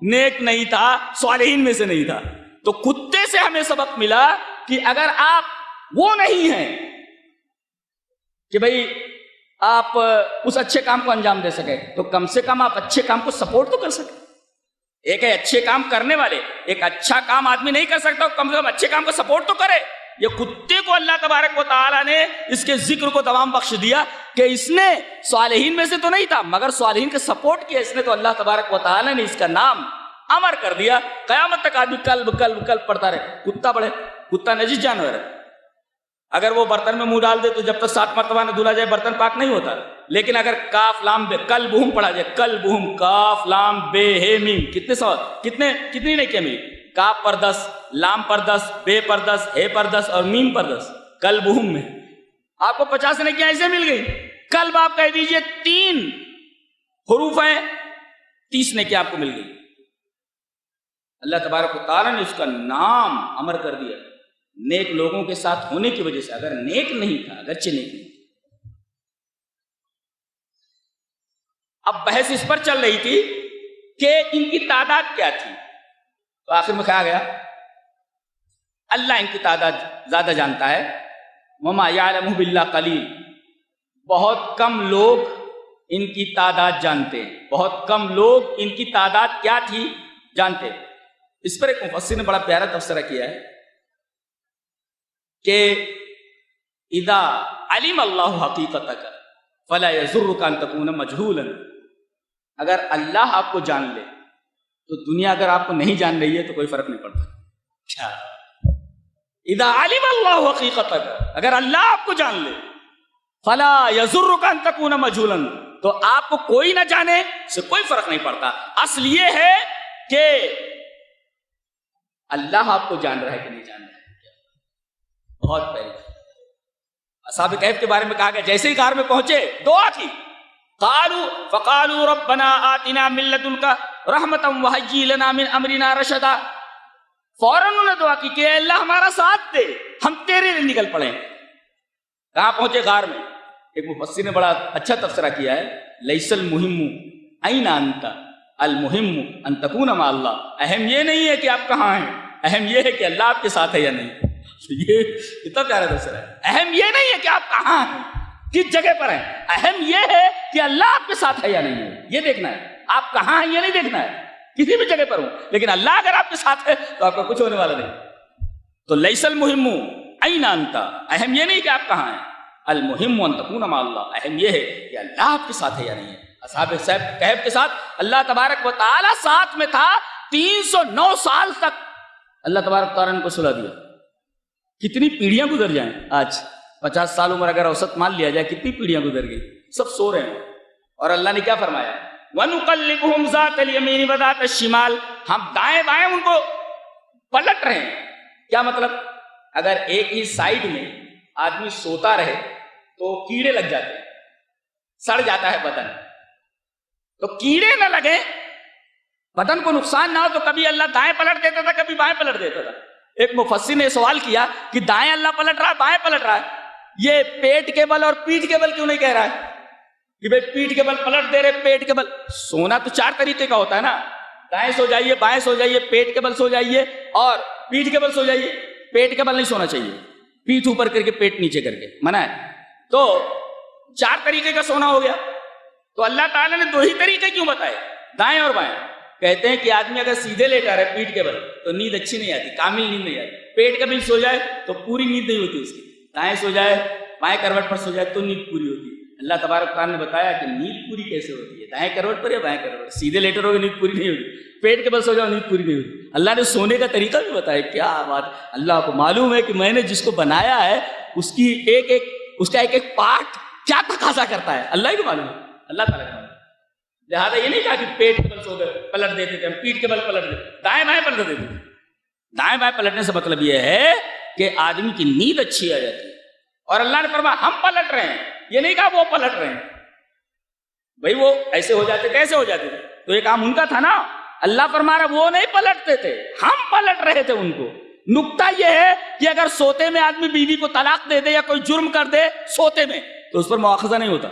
نیک نہیں تھا، صالحین میں سے نہیں تھا۔ تو کتے سے ہمیں سبق ملا کہ اگر آپ وہ نہیں ہیں کہ بھئی آپ اس اچھے کام کو انجام دے سکے، تو کم سے کم آپ اچھے کام کو سپورٹ تو کر سکیں۔ ایک ہے اچھے کام کرنے والے، ایک اچھا کام آدمی نہیں کر سکتا، کم سے کم اچھے کام کو سپورٹ تو کرے۔ یہ کتے کو اللہ تبارک و تعالیٰ نے اس کے ذکر کو دوام بخش دیا کہ اس نے صالحین میں سے تو نہیں تھا مگر صالحین کے سپورٹ کیا اس نے، تو اللہ تبارک و تعالیٰ نے اس کا نام امر کر دیا۔ قیامت تک آدمی کلب کلب کلب پڑھتا رہے۔ کتا نجس جانور ہے، اگر وہ برتن میں منہ ڈال دے تو جب تک 7 مرتبہ نہ دھلا جائے برتن پاک نہیں ہوتا، لیکن اگر کاف لام بے کلبہم پڑھا جائے، کلبہم کاف لام بے ہے میم، کتنے سوال، کتنی نہیں کیا ملی؟ کاف پر 10، لام پر 10، بے پر 10، ہے پر 10 اور میم پر 10، کلبہم میں آپ کو 50 نیکیاں ایسے مل گئی۔ کلب آپ کہہ دیجئے 3 حروف ہیں، 30 نیکیاں آپ کو مل گئی۔ اللہ تبارک و تعالیٰ نے اس کا نام امر کر دیا نیک لوگوں کے ساتھ ہونے کی وجہ سے۔ اگر نیک نہیں تھا، اگرچہ نیک نہیں تھا۔ اب بحث اس پر چل رہی تھی کہ ان کی تعداد کیا تھی، تو آخر میں کہا گیا اللہ ان کی تعداد زیادہ جانتا ہے۔ وما یعلمہ باللہ قلیل، بہت کم لوگ ان کی تعداد جانتے ہیں، بہت کم لوگ ان کی تعداد کیا تھی جانتے ہیں۔ اس پر ایک مفسر نے بڑا پیارا تبصرہ کیا ہے کہ اذا علم اللہ حقیقتک فلا یضرک ان تکون مجہولا، اگر اللہ آپ کو جان لے تو دنیا اگر آپ کو نہیں جان رہی ہے تو کوئی فرق نہیں پڑتا. کیا اذا علم اللہ حقیقتک، اگر اللہ آپ کو جان لے، فلا یضرک ان تکون مجہولا، تو آپ کو کوئی نہ جانے سے کوئی فرق نہیں پڑتا. اصل یہ ہے کہ اللہ آپ کو جان رہا ہے کہ نہیں جان رہا ہے. بہت پہلے اصحاب کہف کے بارے میں کہا گیا جیسے ہی غار میں پہنچے دعا کی، فقالوا ربنا آتنا من لدنک رحمتا وہیئ لنا من امرنا رشدا. فوراً انہوں نے دعا کی کہ اے اللہ ہمارا ساتھ دے، ہم تیرے لیے نکل پڑے. کہاں پہنچے؟ غار میں. ایک مفسر نے بڑا اچھا تفسیرہ کیا ہے، لیس المہم این انت، المہم ان تکون مع اللہ. اہم یہ نہیں ہے کہ آپ کہاں ہیں، اہم یہ ہے کہ اللہ آپ کے ساتھ ہے یا نہیں. یہ کتنا پیارا تفسیرہ ہے. اہم یہ نہیں ہے کہ آپ کہاں ہیں، کس جگہ پر ہیں، اہم یہ ہے کہ اللہ آپ کے ساتھ ہے یا نہیں ہے. یہ دیکھنا ہے. آپ کہاں ہیں یہ نہیں دیکھنا ہے، کسی بھی جگہ پر ہوں، لیکن اللہ اگر آپ کے ساتھ ہے تو آپ کا کچھ ہونے والا نہیں. تو لیس المہم این انت، اہم یہ نہیں کہ آپ کہاں ہیں، المہم ان تکون مع اللہ، اہم یہ ہے کہ اللہ آپ کے ساتھ ہے یا نہیں ہے. اصحاب کہف کے ساتھ اللہ تبارک و تعالی ساتھ میں تھا 309 سال تک. اللہ تبارک و تعالی نے کو سلا دیا. کتنی پیڑھیاں گزر جائیں، آج 50 سال عمر اگر اوسط مان لیا جائے، کتنی پیڑھیاں گزر گئی، سب سو رہے ہیں. اور اللہ نے کیا فرمایا؟ وَنُقَلِّبُهُمْ ذَاتَ الْيَمِينِ وَذَاتَ الشِّمَالِ، ہم دائیں بائیں ان کو پلٹ رہے ہیں. کیا مطلب؟ اگر ایک ہی سائیڈ میں آدمی سوتا رہے تو کیڑے لگ جاتے ہیں، سڑ جاتا ہے بدن. تو کیڑے نہ لگے، بدن کو نقصان نہ ہو، تو کبھی اللہ دائیں پلٹ دیتا تھا، کبھی بائیں پلٹ دیتا تھا. ایک مفسر نے سوال کیا کہ دائیں اللہ پلٹ رہا ہے، بائیں پلٹ رہا ہے، یہ پیٹ کے بل اور پیٹھ کے بل کیوں نہیں کہہ رہا ہے کہ بھئی پیٹھ کے بل پلٹ دے رہے، پیٹ کے بل؟ سونا تو 4 طریقے کا ہوتا ہے نا، دائیں سو جائیے، بائیں سو جائیے، پیٹ کے بل سو جائیے اور پیٹھ کے بل سو جائیے. پیٹ کے بل نہیں سونا چاہیے، پیٹھ اوپر کر کے پیٹ نیچے کر کے منع ہے. تو 4 طریقے کا سونا ہو گیا. تو اللہ تعالیٰ نے 2 ہی طریقے کیوں بتائے، دائیں اور بائیں؟ کہتے ہیں کہ آدمی اگر سیدھے لیٹا رہے پیٹھ کے بل تو نیند اچھی نہیں آتی، کامل نیند نہیں آتی. پیٹ کے بل سو جائے تو پوری نیند نہیں ہوتی اس کی. دائیں سو جائے، بائیں کروٹ پر سو جائے تو نیند پوری ہوتی ہے. اللہ تبارک تعالیٰ نے بتایا کہ نیند پوری کیسے ہوتی ہے، دائیں کروٹ پر یا بائیں کروٹ پر. سیدھے لیٹر ہو گے نیند پوری نہیں ہوتی، پیٹ کے بل سو جاؤ نیند پوری نہیں ہوتی. اللہ نے سونے کا طریقہ بھی بتایا. کیا بات! اللہ کو معلوم ہے کہ میں نے جس کو بنایا ہے اس کی اس کا ایک ایک پارٹ کیا تقاضا کرتا ہے، اللہ ہی کو معلوم ہے، اللہ تعالیٰ کو معلوم ہے. لہٰذا یہ نہیں کہا کہ پیٹ کے بل سو گئے پلٹ دیتے تھے، ہم پیٹھ کے بل پلٹ دیتے، دائیں بائیں پلٹ دیتے تھے. دائیں بائیں پلٹنے سے مطلب یہ ہے کہ آدمی کی نیند اچھی آ جاتی ہے. اور اللہ نے فرمایا ہم پلٹ رہے ہیں، یہ نہیں کہا وہ پلٹ رہے ہیں. بھائی وہ ایسے ہو جاتے، کیسے ہو جاتے تھے؟ تو یہ کام ان کا تھا نا. اللہ فرما رہا وہ نہیں پلٹتے تھے، ہم پلٹ رہے تھے ان کو. نکتہ یہ ہے کہ اگر سوتے میں آدمی بیوی کو طلاق دے دے یا کوئی جرم کر دے سوتے میں تو اس پر مواخذہ نہیں ہوتا.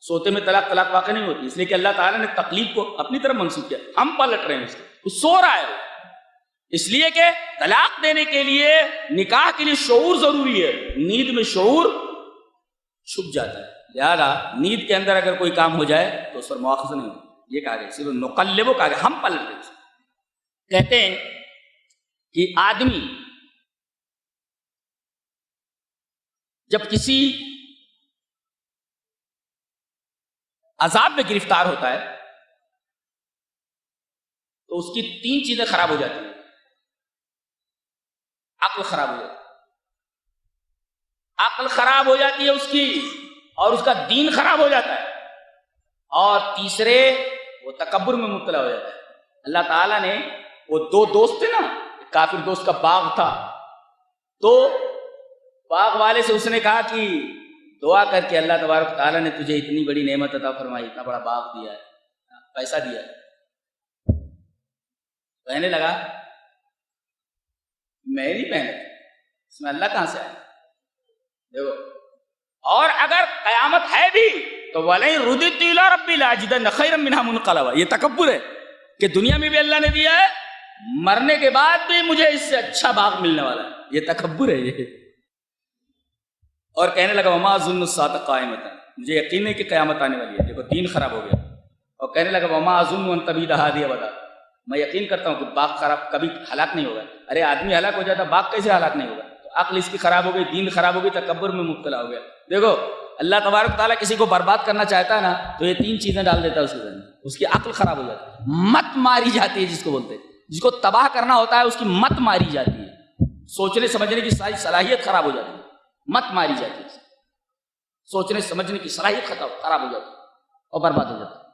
سوتے میں طلاق واقع نہیں ہوتی، اس لیے کہ اللہ تعالیٰ نے تکلیف کو اپنی طرف منسوخ کیا. ہم پلٹ رہے ہیں اس کو، وہ سو رہا ہے. اس لیے کہ طلاق دینے کے لیے، نکاح کے لیے شعور ضروری ہے. نیند میں شعور چھپ جاتا ہے، لہذا نیند کے اندر اگر کوئی کام ہو جائے تو اس پر مواخذہ نہیں ہوتا. یہ کہا گیا، صرف نقلبو کہا گیا، ہم پلٹ رہے. کہتے ہیں کہ آدمی جب کسی عذاب میں گرفتار ہوتا ہے تو اس کی 3 چیزیں خراب ہو جاتی ہیں. عقل خراب ہو جاتی ہے، عقل خراب ہو جاتی ہے اس کی، اور اس کا دین خراب ہو جاتا ہے، اور تیسرے وہ تکبر میں مبتلا ہو جاتا ہے. اللہ تعالیٰ نے وہ 2 دوست تھے نا، کافر دوست کا باغ تھا، تو باغ والے سے اس نے کہا کہ دعا کر کے اللہ تبارک تعالیٰ نے تجھے اتنی بڑی نعمت عطا فرمائی، اتنا بڑا باغ دیا ہے، پیسہ دیا ہے. کہنے لگا میری محنت اس میں اللہ کہاں سے آئے؟ دیکھو، اور اگر قیامت ہے بھی تو وَلَئِن رُدِدتُّ إِلَىٰ رَبِّي لَأَجِدَنَّ خَيْرًا مِنْهَا مُنْقَلَبًا. یہ تکبر ہے کہ دنیا میں بھی اللہ نے دیا ہے، مرنے کے بعد بھی مجھے اس سے اچھا باغ ملنے والا ہے. یہ تکبر ہے یہ. اور کہنے لگا وَمَا أَظُنُّ السَّاعَةَ قَائِمَةً، مجھے یقین ہے کہ قیامت آنے والی ہے. دیکھو دین خراب ہو گیا. اور کہنے لگا وَمَا أَظُنُّ أَن تَبِيدَ هَٰذِهِ أَبَدًا، میں یقین کرتا ہوں کہ باغ خراب کبھی ہلاک نہیں ہوگا. ارے آدمی ہلاک ہو جاتا، باغ کیسے ہلاک نہیں ہوگا؟ تو عقل اس کی خراب ہو گئی، دین خراب ہو گئی، تکبر میں مبتلا ہو گیا. دیکھو اللہ تبارک تعالیٰ کسی کو برباد کرنا چاہتا ہے نا تو یہ 3 چیزیں ڈال دیتا ہے اس کے ذہن میں، اس کی عقل خراب ہو جاتی ہے، مت ماری جاتی ہے جس کو بولتے ہیں، جس کو تباہ کرنا ہوتا ہے اس کی مت ماری جاتی ہے، سوچنے سمجھنے کی ساری صلاحیت خراب ہو جاتی ہے، مت ماری جاتی ہے، سوچنے سمجھنے کی صلاحیت خراب ہو جاتی ہے اور برباد ہو جاتی ہے۔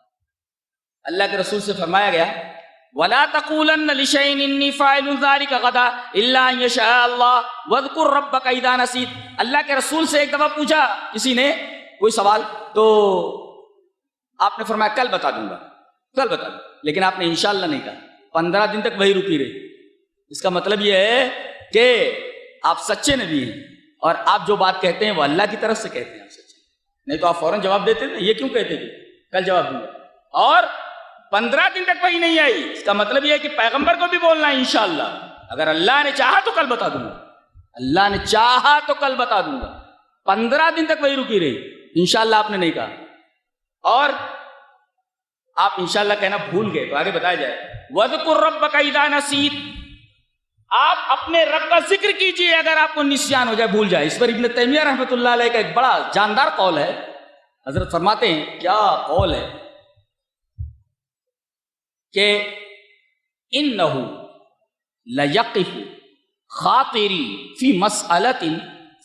اللہ کے رسول سے فرمایا گیا وَلَا تَقُولَنَّ لِشَيْءٍ إِنِّي فَاعِلٌ ذَلِكَ غَدًا إِلَّا أَن يَشَاءَ اللَّهُ وَاذْكُر رَّبَّكَ إِذَا نَسِيتَ۔ اللہ کے رسول سے ایک دفعہ پوچھا کسی نے کوئی سوال، تو آپ نے فرمایا کل بتا دوں گا، کل بتا دوں، لیکن آپ نے انشاءاللہ نہیں کہا، 15 دن تک وہی رکی رہی۔ اس کا مطلب یہ ہے کہ آپ سچے نبی ہیں اور آپ جو بات کہتے ہیں وہ اللہ کی طرف سے کہتے ہیں، آپ سچے، نہیں تو آپ فوراً جواب دیتے تھے، یہ کیوں کہتے تھے کل جواب دوں گا، اور 15 دن تک وہی نہیں آئی۔ اس کا مطلب یہ ہے کہ پیغمبر کو بھی بولنا ہے انشاءاللہ، اگر اللہ نے چاہا تو کل بتا دوں گا، اللہ نے چاہا تو کل بتا دوں گا۔ 15 دن تک وہی رکی رہی، انشاءاللہ آپ نے نہیں کہا، اور آپ انشاءاللہ کہنا بھول گئے تو آگے بتایا جائے وَاذْكُر رَّبَّكَ إِذَا نَسِيتَ، آپ اپنے رب کا ذکر کیجئے اگر آپ کو نسیان ہو جائے، بھول جائے۔ اس پر ابن تیمیہ رحمۃ اللہ علیہ کا ایک بڑا جاندار قول ہے، حضرت فرماتے ہیں کیا قول ہے کہ انہو لیقف خاطری فی مسئلۃ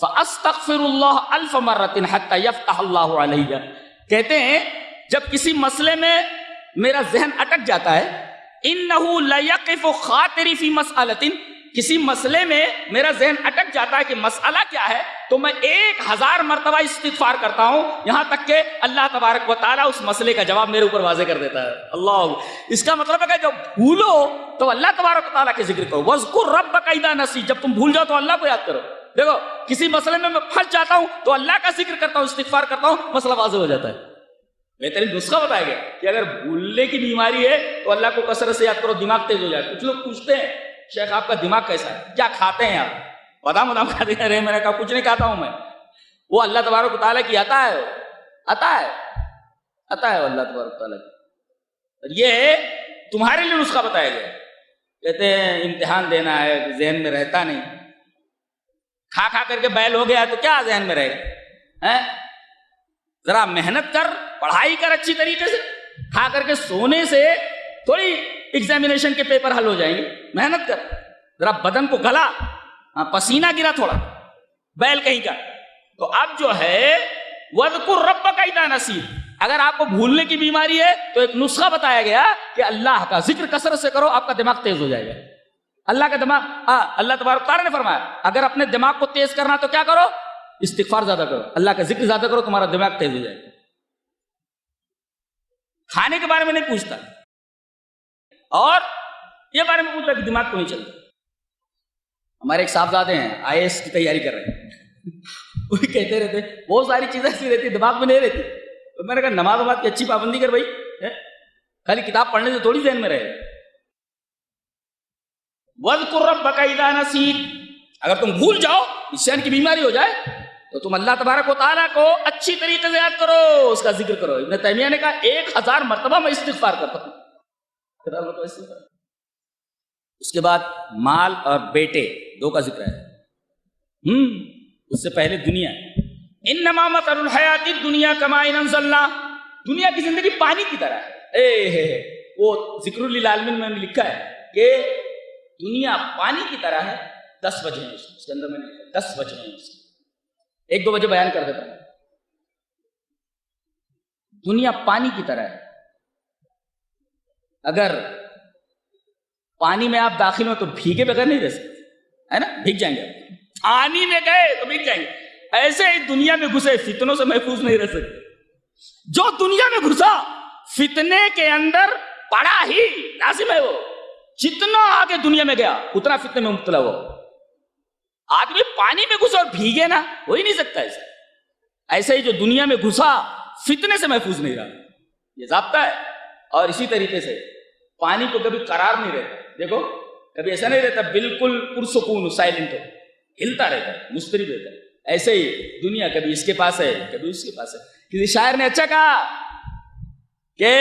فاستغفر اللہ 1000 مرۃ حتی یفتح اللہ علیہ۔ کہتے ہیں جب کسی مسئلے میں میرا ذہن اٹک جاتا ہے، انہو لیقف خاطری فی مسئلۃ، کسی مسئلے میں میرا ذہن اٹک جاتا ہے کہ مسئلہ کیا ہے، تو میں 1000 مرتبہ استغفار کرتا ہوں، یہاں تک کہ اللہ تبارک و تعالیٰ اس مسئلے کا جواب میرے اوپر واضح کر دیتا ہے۔ اللہ، اس کا مطلب ہے کہ جب بھولو تو اللہ تبارک و تعالیٰ کے ذکر کرو، وَاذْكُر رَّبَّكَ إِذَا نَسِيتَ، جب تم بھول جاؤ تو اللہ کو یاد کرو۔ دیکھو کسی مسئلے میں پھنس جاتا ہوں تو اللہ کا ذکر کرتا ہوں، استغفار کرتا ہوں، مسئلہ واضح ہو جاتا ہے۔ بہترین نسخہ بتایا گیا کہ اگر بھولنے کی بیماری ہے تو اللہ کو کثرت سے یاد کرو، دماغ تیز ہو جائے۔ کچھ لوگ پوچھتے ہیں شیخ آپ کا دماغ کیسا ہے، کیا کھاتے ہیں آپ؟ بادام کھاتے ہیں؟ میں نے کہا کچھ نہیں کھاتا ہوں میں، وہ اللہ تبارک و تعالیٰ کی عطا ہے، عطا ہے اللہ تبارک و تعالیٰ کی۔ یہ تمہارے لیے نسخہ بتایا گیا۔ کہتے ہیں امتحان دینا ہے، ذہن میں رہتا نہیں، کھا کر کے بیل ہو گیا تو کیا ذہن میں رہے گا؟ ذرا محنت کر، پڑھائی کر اچھی طریقے سے، کھا کر کے سونے سے تھوڑی ایگزامینیشن کے پیپر حل ہو جائیں گے، محنت کر، ذرا بدن کو گلا، پسینہ گرا تھوڑا، بیل کہیں کا۔ تو اب جو ہے وَاذْكُر رَّبَّكَ إِذَا نَسِيتَ، اگر آپ کو بھولنے کی بیماری ہے تو ایک نسخہ بتایا گیا کہ اللہ کا ذکر کثرت سے کرو، آپ کا دماغ تیز ہو جائے گا۔ اللہ کا دماغ، اللہ تبارک تعالیٰ نے فرمایا اگر اپنے دماغ کو تیز کرنا تو کیا کرو، استغفار زیادہ کرو، اللہ کا ذکر زیادہ کرو، تمہارا دماغ تیز ہو جائے گا۔ کھانے کے بارے میں نہیں پوچھتا، اور یہ بارے میں پوچھتا کہ دماغ کو نہیں چلتا۔ ہمارے ایک صاحبزادے ہیں IAS کی تیاری کر رہے ہیں، وہ کہتے رہتے بہت ساری چیزیں ایسی رہتی دماغ میں نہیں رہتی، تو میں نے کہا نماز کی اچھی پابندی کر بھائی، خالی کتاب پڑھنے سے تھوڑی ذہن میں رہے۔ وَاذْكُر رَّبَّكَ إِذَا نَسِيتَ، اگر تم بھول جاؤ، نسیان کی بیماری ہو جائے، تو تم اللہ تبارک و تعالیٰ کو اچھی طریقے سے یاد کرو، اس کا ذکر کرو۔ ابن تیمیہ نے کہا 1000 مرتبہ میں استغفار کرتا ہوں۔ اس کے بعد مال اور بیٹے 2 کا ذکر ہے، اس سے پہلے دنیا۔ انما مثل الحیات الدنیا کماء انزلنا، دنیا کی زندگی پانی کی طرح ہے۔ وہ ذکر للعالمین میں لکھا ہے کہ دنیا پانی کی طرح ہے، 10 وجہ ہیں اس کے اندر، میں نے 10 وجہ ہیں اس کے، 1-2 وجہ بیان کر دیتا ہوں۔ دنیا پانی کی طرح ہے، اگر پانی میں آپ داخل ہو تو بھیگے بغیر نہیں رہ سکتے، ہے نا، بھیگ جائیں گے۔ پانی میں گئے تو بھیگ جائیں گے۔ ایسے ہی دنیا میں گھسے فتنوں سے محفوظ نہیں رہ سکتے۔ جو دنیا میں گھسا فتنے کے اندر پڑا ہی لازم ہے، وہ جتنا آگے دنیا میں گیا اتنا فتنے میں مبتلا ہوا۔ آدمی پانی میں گھسا اور بھیگے نا، ہو ہی نہیں سکتا ایسے ہی جو دنیا میں گھسا فتنے سے محفوظ نہیں رہا، یہ ضابطہ ہے۔ اور اسی طریقے سے پانی کو کبھی قرار نہیں رہتا، دیکھو کبھی ایسا نہیں رہتا بالکل پرسکون سائلنٹ ہو، ہلتا رہتا ہے، مضطرب رہتا ہے۔ ایسے ہی دنیا کبھی اس کے پاس ہے کبھی اس کے پاس ہے۔ کسی شاعر نے اچھا کہا کہ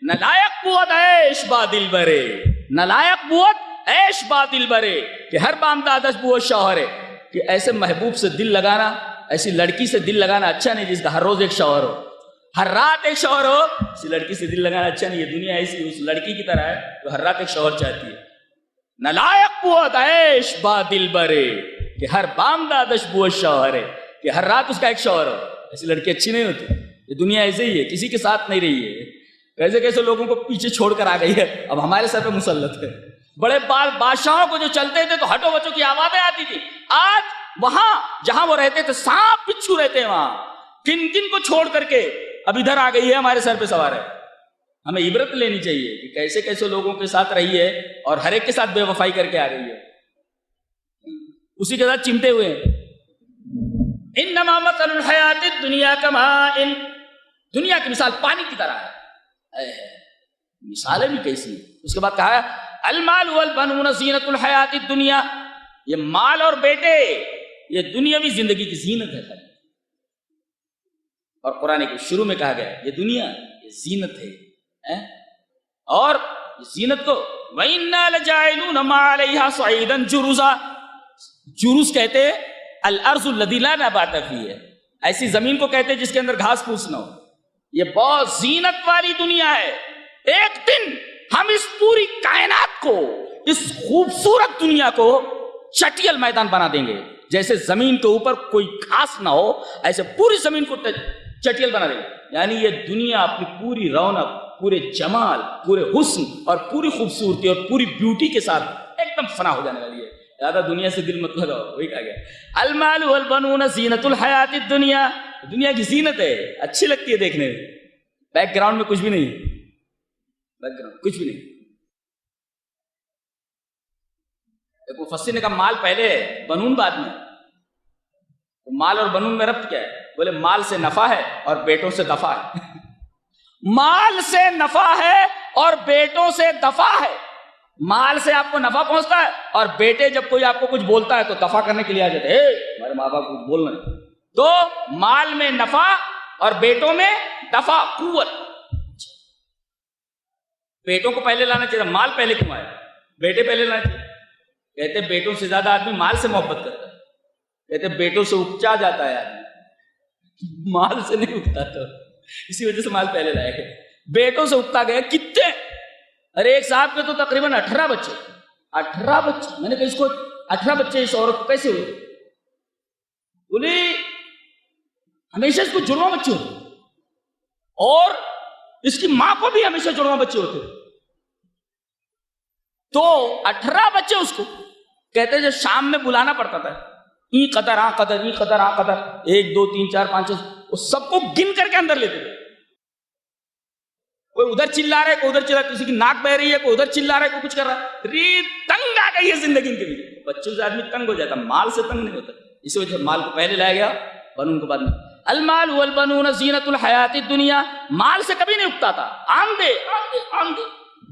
نلائق بوت عیش با دل برے، نلائق بوت عیش با دل برے، کہ ہر بامدادش بوت شوہرے، کہ ایسے محبوب سے دل لگانا ایسی لڑکی سے دل لگانا اچھا نہیں جس کا ہر روز ایک شوہر ہو، ہر رات ایک شوہر ہو. اسی لڑکی سے دل لگانا اچھا نہیں. یہ دنیا ایسی اس لڑکی کی طرح ہے جو ہر رات ایک شوہر چاہتی ہے. نلائق بود عیش با دل برے کہ ہر بامدادش بود شوہر ہے، کہ ہر رات اس کا ایک شوہر ہو. ایسی لڑکی اچھی نہیں ہوتی. یہ دنیا ایسے ہی ہے، کسی کے ساتھ نہیں رہی ہے. کیسے کیسے لوگوں کو پیچھے چھوڑ کر آ گئی ہے، اب ہمارے سر پہ مسلط ہے. بڑے بادشاہوں کو جو چلتے تھے تو ہٹو بچوں کی آوازیں آتی تھی. آج وہاں جہاں وہ رہتے تھے سانپ بچھو رہتے ہیں، وہاں کن کن کو چھوڑ کر کے اب ادھر آ گئی ہے، ہمارے سر پہ سوار ہے. ہمیں عبرت لینی چاہیے کہ کیسے کیسے لوگوں کے ساتھ رہی ہے اور ہر ایک کے ساتھ بے وفائی کر کے آ گئی ہے، اسی کے ساتھ چمٹے ہوئے ہیں. انما مثل الحیات الدنیا کماء، دنیا کی مثال پانی کی طرح ہے. مثالیں بھی کیسی ہیں. اس کے بعد کہا ہے المال والبنون زینت الحیات الدنیا، یہ مال اور بیٹے یہ دنیاوی زندگی کی زینت ہے. اور قرآن کے شروع میں کہا گیا یہ دنیا یہ زینت ہے. اور زینت کو وَإِنَّا لَجَاعِلُونَ مَا عَلَيْهَا صَعِيدًا جُرُزًا، جروز کہتے الارض الذی لا نبات فیہ، ایسی زمین کو کہتے جس کے اندر گھاس پھوس نہ ہو. یہ بہت زینت والی دنیا ہے. ایک دن ہم اس پوری کائنات کو، اس خوبصورت دنیا کو چٹیل میدان بنا دیں گے. جیسے زمین کے اوپر کوئی گھاس نہ ہو ایسے پوری زمین کو چٹیل بنا دیں گے. یعنی یہ دنیا اپنی پوری رونق، پورے جمال، پورے حسن اور پوری خوبصورتی اور پوری بیوٹی کے ساتھ ایک دم فنا ہو جانے والی ہے. زیادہ دنیا سے دل مت لگاؤ. وہی کہا گیا المال والبنون زینت الحیات الدنیا، دنیا کی زینت ہے، اچھی لگتی ہے دیکھنے میں. بیک گراؤنڈ میں کچھ بھی نہیں، بیک گراؤنڈ کچھ بھی نہیں. ایک مفسر نے کہا مال پہلے ہے بنون بعد میں. مال اور بنون میں ربط کیا ہے؟ بولے مال سے نفع ہے اور بیٹوں سے دفع ہے. مال سے نفع ہے اور بیٹوں سے دفع ہے. مال سے آپ کو نفع پہنچتا ہے اور بیٹے جب کوئی آپ کو کچھ بولتا ہے تو دفع کرنے کے لیے آ جاتے ہیں، ہمارے ماں باپ کچھ بولنا ہے. تو مال میں نفع اور بیٹوں میں دفع، قوت. بیٹوں کو پہلے لانا چاہیے. مال پہلے کیوں آیا؟ بیٹے پہلے لانا چاہیے. کہتے بیٹوں سے زیادہ آدمی مال سے محبت کرتا ہے. کہتے بیٹوں سے اکچا جاتا ہے آدمی، مال سے نہیں اکتا. تو اسی وجہ سے مال پہلے لائے گئے. بیٹوں سے اکتا گیا. کتنے؟ ارے ایک صاحب کے تو تقریباً 18 بچے. 18 بچے. میں نے کہا اس کو 18 بچے اس عورت کو کیسے ہوئے؟ بولی ہمیشہ اس کو جڑواں بچے ہوتے اور اس کی ماں کو بھی ہمیشہ جڑواں بچے ہوتے. تو 18 بچے اس کو. کہتے جو شام میں بلانا پڑتا تھا، ای قدر آ قدر، ای قدر آ قدر، 1 2 3 4 5 6، وہ سب کو گن کر کے اندر لیتے تھے. کوئی ادھر چلا رہا ہے، کوئی ادھر چلا، کسی کی ناک بہ رہی ہے، کوئی ادھر چلا رہا ہے، کوئی کچھ کر رہا ہے. تنگ آ گئی ہے زندگی کے لیے. بچوں سے آدمی تنگ ہو جاتا، مال سے تنگ نہیں ہوتا. اسی وجہ سے مال کو پہلے لایا گیا، بنون کو بعد میں. المال والبنون زینت الحیات الدنیا، مال سے کبھی نہیں اکتا تھا. آندے آندے آندے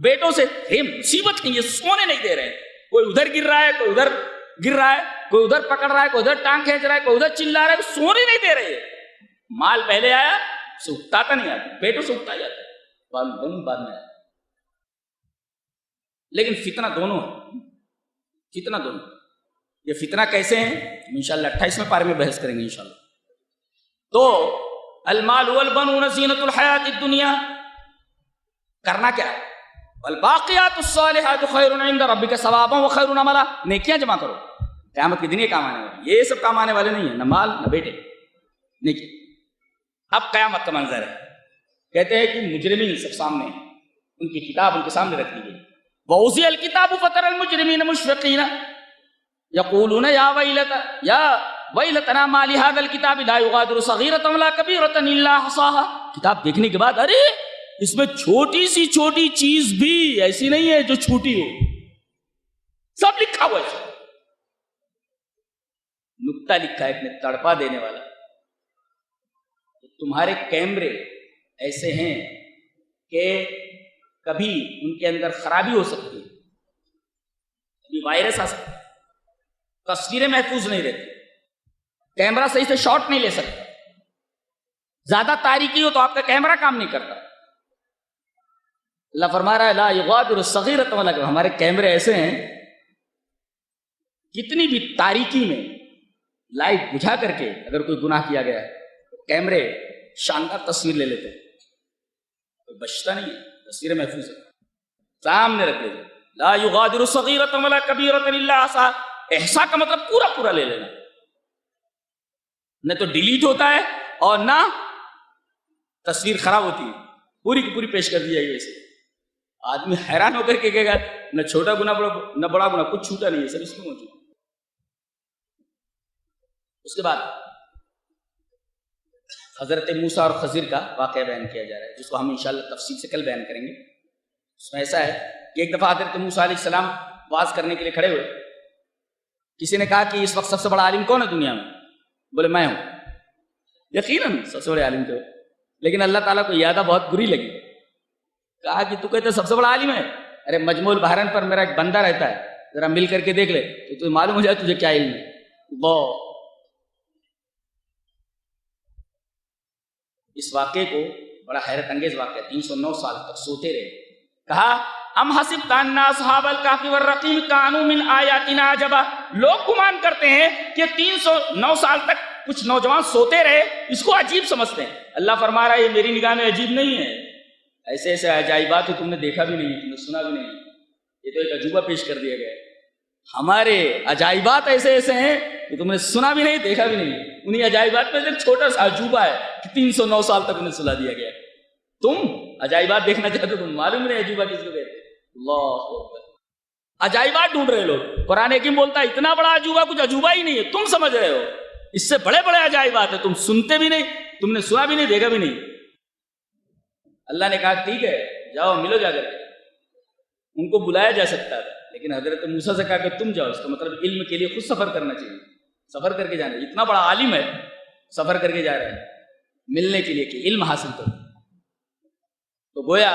بیٹوں سے مصیبت نہیں، یہ سونے نہیں دے رہے. کوئی ادھر گر رہا ہے، کوئی ادھر گر رہا ہے، کوئی ادھر پکڑ رہا ہے، کوئی ادھر ٹانگ کھینچ رہا ہے، کوئی ادھر چلا رہا ہے، سونے نہیں دے رہے. مال پہلے آیا، سے اکتاتا نہیں آتا، بیٹوں سے اکتا جاتا ہے، بعد میں آیا. لیکن فتنہ دونوں ہے. فتنہ دونوں. یہ فتنہ کیسے ہیں انشاءاللہ 28ویں پارے میں بحث کریں گے انشاءاللہ. تو المال والبنون زینت الحیات الدنیا، کرنا کیا ہے؟ والباقیات الصالحات خیر عند ربک ثوابا وخیر املا. نیکیاں جمع کرو، قیامت کے دن یہ کام آنے والے. یہ سب کام آنے والے نہیں ہیں، نہ مال نہ بیٹے، نیکی. اب قیامت کا منظر ہے. کہتے ہیں کہ مجرمین سب سامنے ہیں، ان کی کتاب ان کے سامنے رکھ دی گئی. وَوُضِعَ الْكِتَابُ فَتَرَى الْمُجْرِمِينَ مُشْفِقِينَ يَقُولُونَ يَا وَيْلَتَنَا مَا لِهَذَا الْكِتَابِ لَا يُغَادِرُ صَغِيرَةً وَلَا كَبِيرَةً إِلَّا أَحْصَاهَا. کتاب دیکھنے کے بعد ارے اس میں چھوٹی سی چھوٹی چیز بھی ایسی نہیں ہے جو چھوٹی ہو، سب لکھا ہوا ہے. نکتہ لکھا ہے اتنے تڑپا دینے والا. تمہارے کیمرے ایسے ہیں کہ کبھی ان کے اندر خرابی ہو سکتی ہے، کبھی وائرس آ سکتا ہے، تصویریں محفوظ نہیں رہتی، کیمرہ صحیح سے شاٹ نہیں لے سکتا، زیادہ تاریکی ہو تو آپ کا کیمرہ کام نہیں کرتا. اللہ فرما رہا ہے لا یغادر صغیرۃ ولا کبیرۃ. ہمارے کیمرے ایسے ہیں کتنی بھی تاریکی میں لائٹ بجھا کر کے اگر کوئی گناہ کیا گیا ہے کیمرے شاندار تصویر لے لیتے ہیں، کوئی بچتا نہیں ہے، تصویریں محفوظ ہے، سامنے رکھ لیتے، لا یغادر صغیرۃ ولا کبیرۃ الا احصاها، احصاء کا مطلب پورا پورا لے لینا، نہ تو ڈیلیٹ ہوتا ہے اور نہ تصویر خراب ہوتی ہے، پوری کی پوری پیش کر دی جائے گی۔ ویسے آدمی حیران ہو کر کے کہے گا نہ چھوٹا گناہ نہ بڑا گناہ، کچھ چھوٹا نہیں ہے، سب اس میں موجود ہے۔ اس کے بعد حضرت موسیٰ اور خضر کا واقعہ بیان کیا جا رہا ہے، جس کو ہم انشاءاللہ تفصیل سے کل بیان کریں گے۔ اس میں ایسا ہے کہ ایک دفعہ حضرت موسیٰ علیہ السلام واز کرنے کے لیے کھڑے ہوئے، کسی نے کہا کہ اس وقت سب سے بڑا عالم کون ہے دنیا میں؟ بولے میں ہوں۔ یقیناً سب سے بڑے عالم تو، لیکن اللہ تعالیٰ کو یادہ بہت بری لگی، کہا کہ تو کہتے سب سے بڑا عالم ہے، ارے مجموع البحرین پر میرا ایک بندہ رہتا ہے، ذرا مل کر کے دیکھ لے تو تجھے معلوم ہو جائے تجھے کیا علم ہے۔ اس واقعے کو بڑا حیرت انگیز واقعہ، 309 سال تک سوتے رہے۔ کہا ام حسبت ان اصحاب الکہف والرقیم کانوا من آیاتنا عجبا، لوگ گمان کرتے ہیں کہ 309 سال تک کچھ نوجوان سوتے رہے، اس کو عجیب سمجھتے ہیں۔ اللہ فرما رہا ہے یہ میری نگاہ میں عجیب نہیں ہے، ایسے ایسے عجائبات تم نے دیکھا بھی نہیں، تم نے سنا بھی نہیں، یہ تو ایک عجوبہ پیش کر دیا گیا ہے۔ ہمارے عجائبات ایسے ایسے ہیں کہ تم نے سنا بھی نہیں، دیکھا بھی نہیں، انہی عجائبات میں ایک چھوٹا سا عجوبہ ہے کہ 309 سال تک انہیں سلا دیا گیا ہے۔ تم عجائبات دیکھنا چاہتے ہو، تم معلوم نہیں عجوبہ کس کو کہتے ہیں۔ اللہ اکبر، عجائبات ڈھونڈ رہے لوگ، قرآن حکیم بولتا ہے اتنا بڑا عجوبہ کچھ عجوبہ ہی نہیں ہے، تم سمجھ رہے ہو اس سے بڑے بڑے عجائبات ہیں، تم سنتے بھی نہیں، تم نے سنا بھی نہیں، دیکھا بھی نہیں۔ اللہ نے کہا ٹھیک ہے جاؤ ملو جا کر کے، ان کو بلایا جا سکتا تھا، لیکن حضرت موسیٰ سے کہا کہ تم جاؤ، اس کا مطلب علم کے لیے خود سفر کرنا چاہیے، سفر کر کے جانا، اتنا بڑا عالم ہے سفر کر کے جا رہے ہیں ملنے کے لیے کہ علم حاصل کرو۔ تو گویا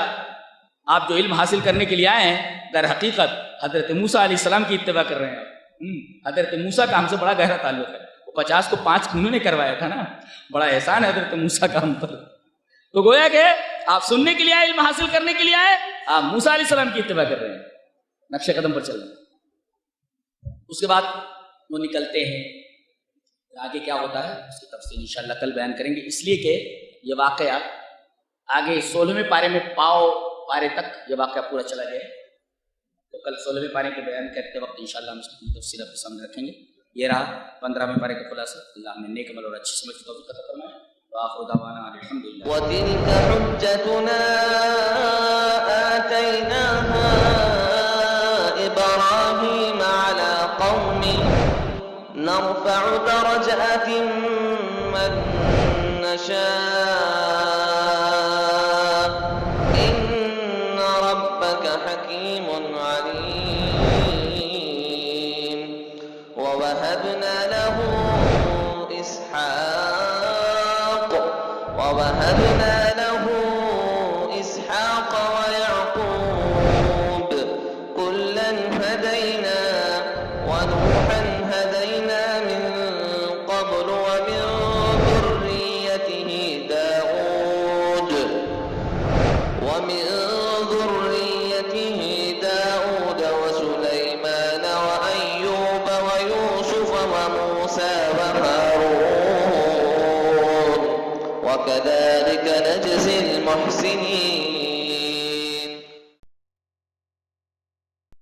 آپ جو علم حاصل کرنے کے لیے آئے ہیں در حقیقت حضرت موسیٰ علیہ السلام کی اتباع کر رہے ہیں۔ حضرت موسیٰ کا ہم سے بڑا گہرا تعلق ہے، وہ 50 کو 5 انہوں نے کروایا تھا نا، بڑا احسان ہے حضرت موسیٰ کا ہم پر۔ تو گویا کہ آپ سننے کے لیے آئے، علم حاصل کرنے کے لیے آئے، آپ موسیٰ علیہ السلام کی اتباع کر رہے ہیں، نقش قدم پر چل رہے ہیں۔ اس کے بعد وہ نکلتے ہیں، آگے کیا ہوتا ہے اس کی تفصیل انشاءاللہ کل بیان کریں گے، اس لیے کہ یہ واقعہ آگے 16ویں پارے میں پارے تک یہ واقعہ پورا چلا گیا، تو کل 16ویں پارے کے بیان کرتے وقت انشاءاللہ ہم اس کی تفصیل اپنے سامنے رکھیں گے۔ یہ رہا 15ویں پارے کا خلاصہ، اللہ ہمیں نیک عمل اور اچھی سمجھ کی توفیق عطا فرمائے۔ وآخر دعوانا الحمدللہ۔ وَتِلْكَ حُجَّتُنَا آتَيْنَاهَا إِبْرَاهِيمَ عَلَى قَوْمِهِ نَرْفَعُ دَرَجَاتٍ مَّن نَّشَاءُ إِنَّ رَبَّكَ حَكِيمٌ عَلِيمٌ وَوَهَبْنَا له إسحاق ويعقوب كلا هدينا ونوحا هدينا من قبل ومن ذريته داود وسليمان وأيوب ويوسف وموسى وهارون وكذلك نجزي المحسنين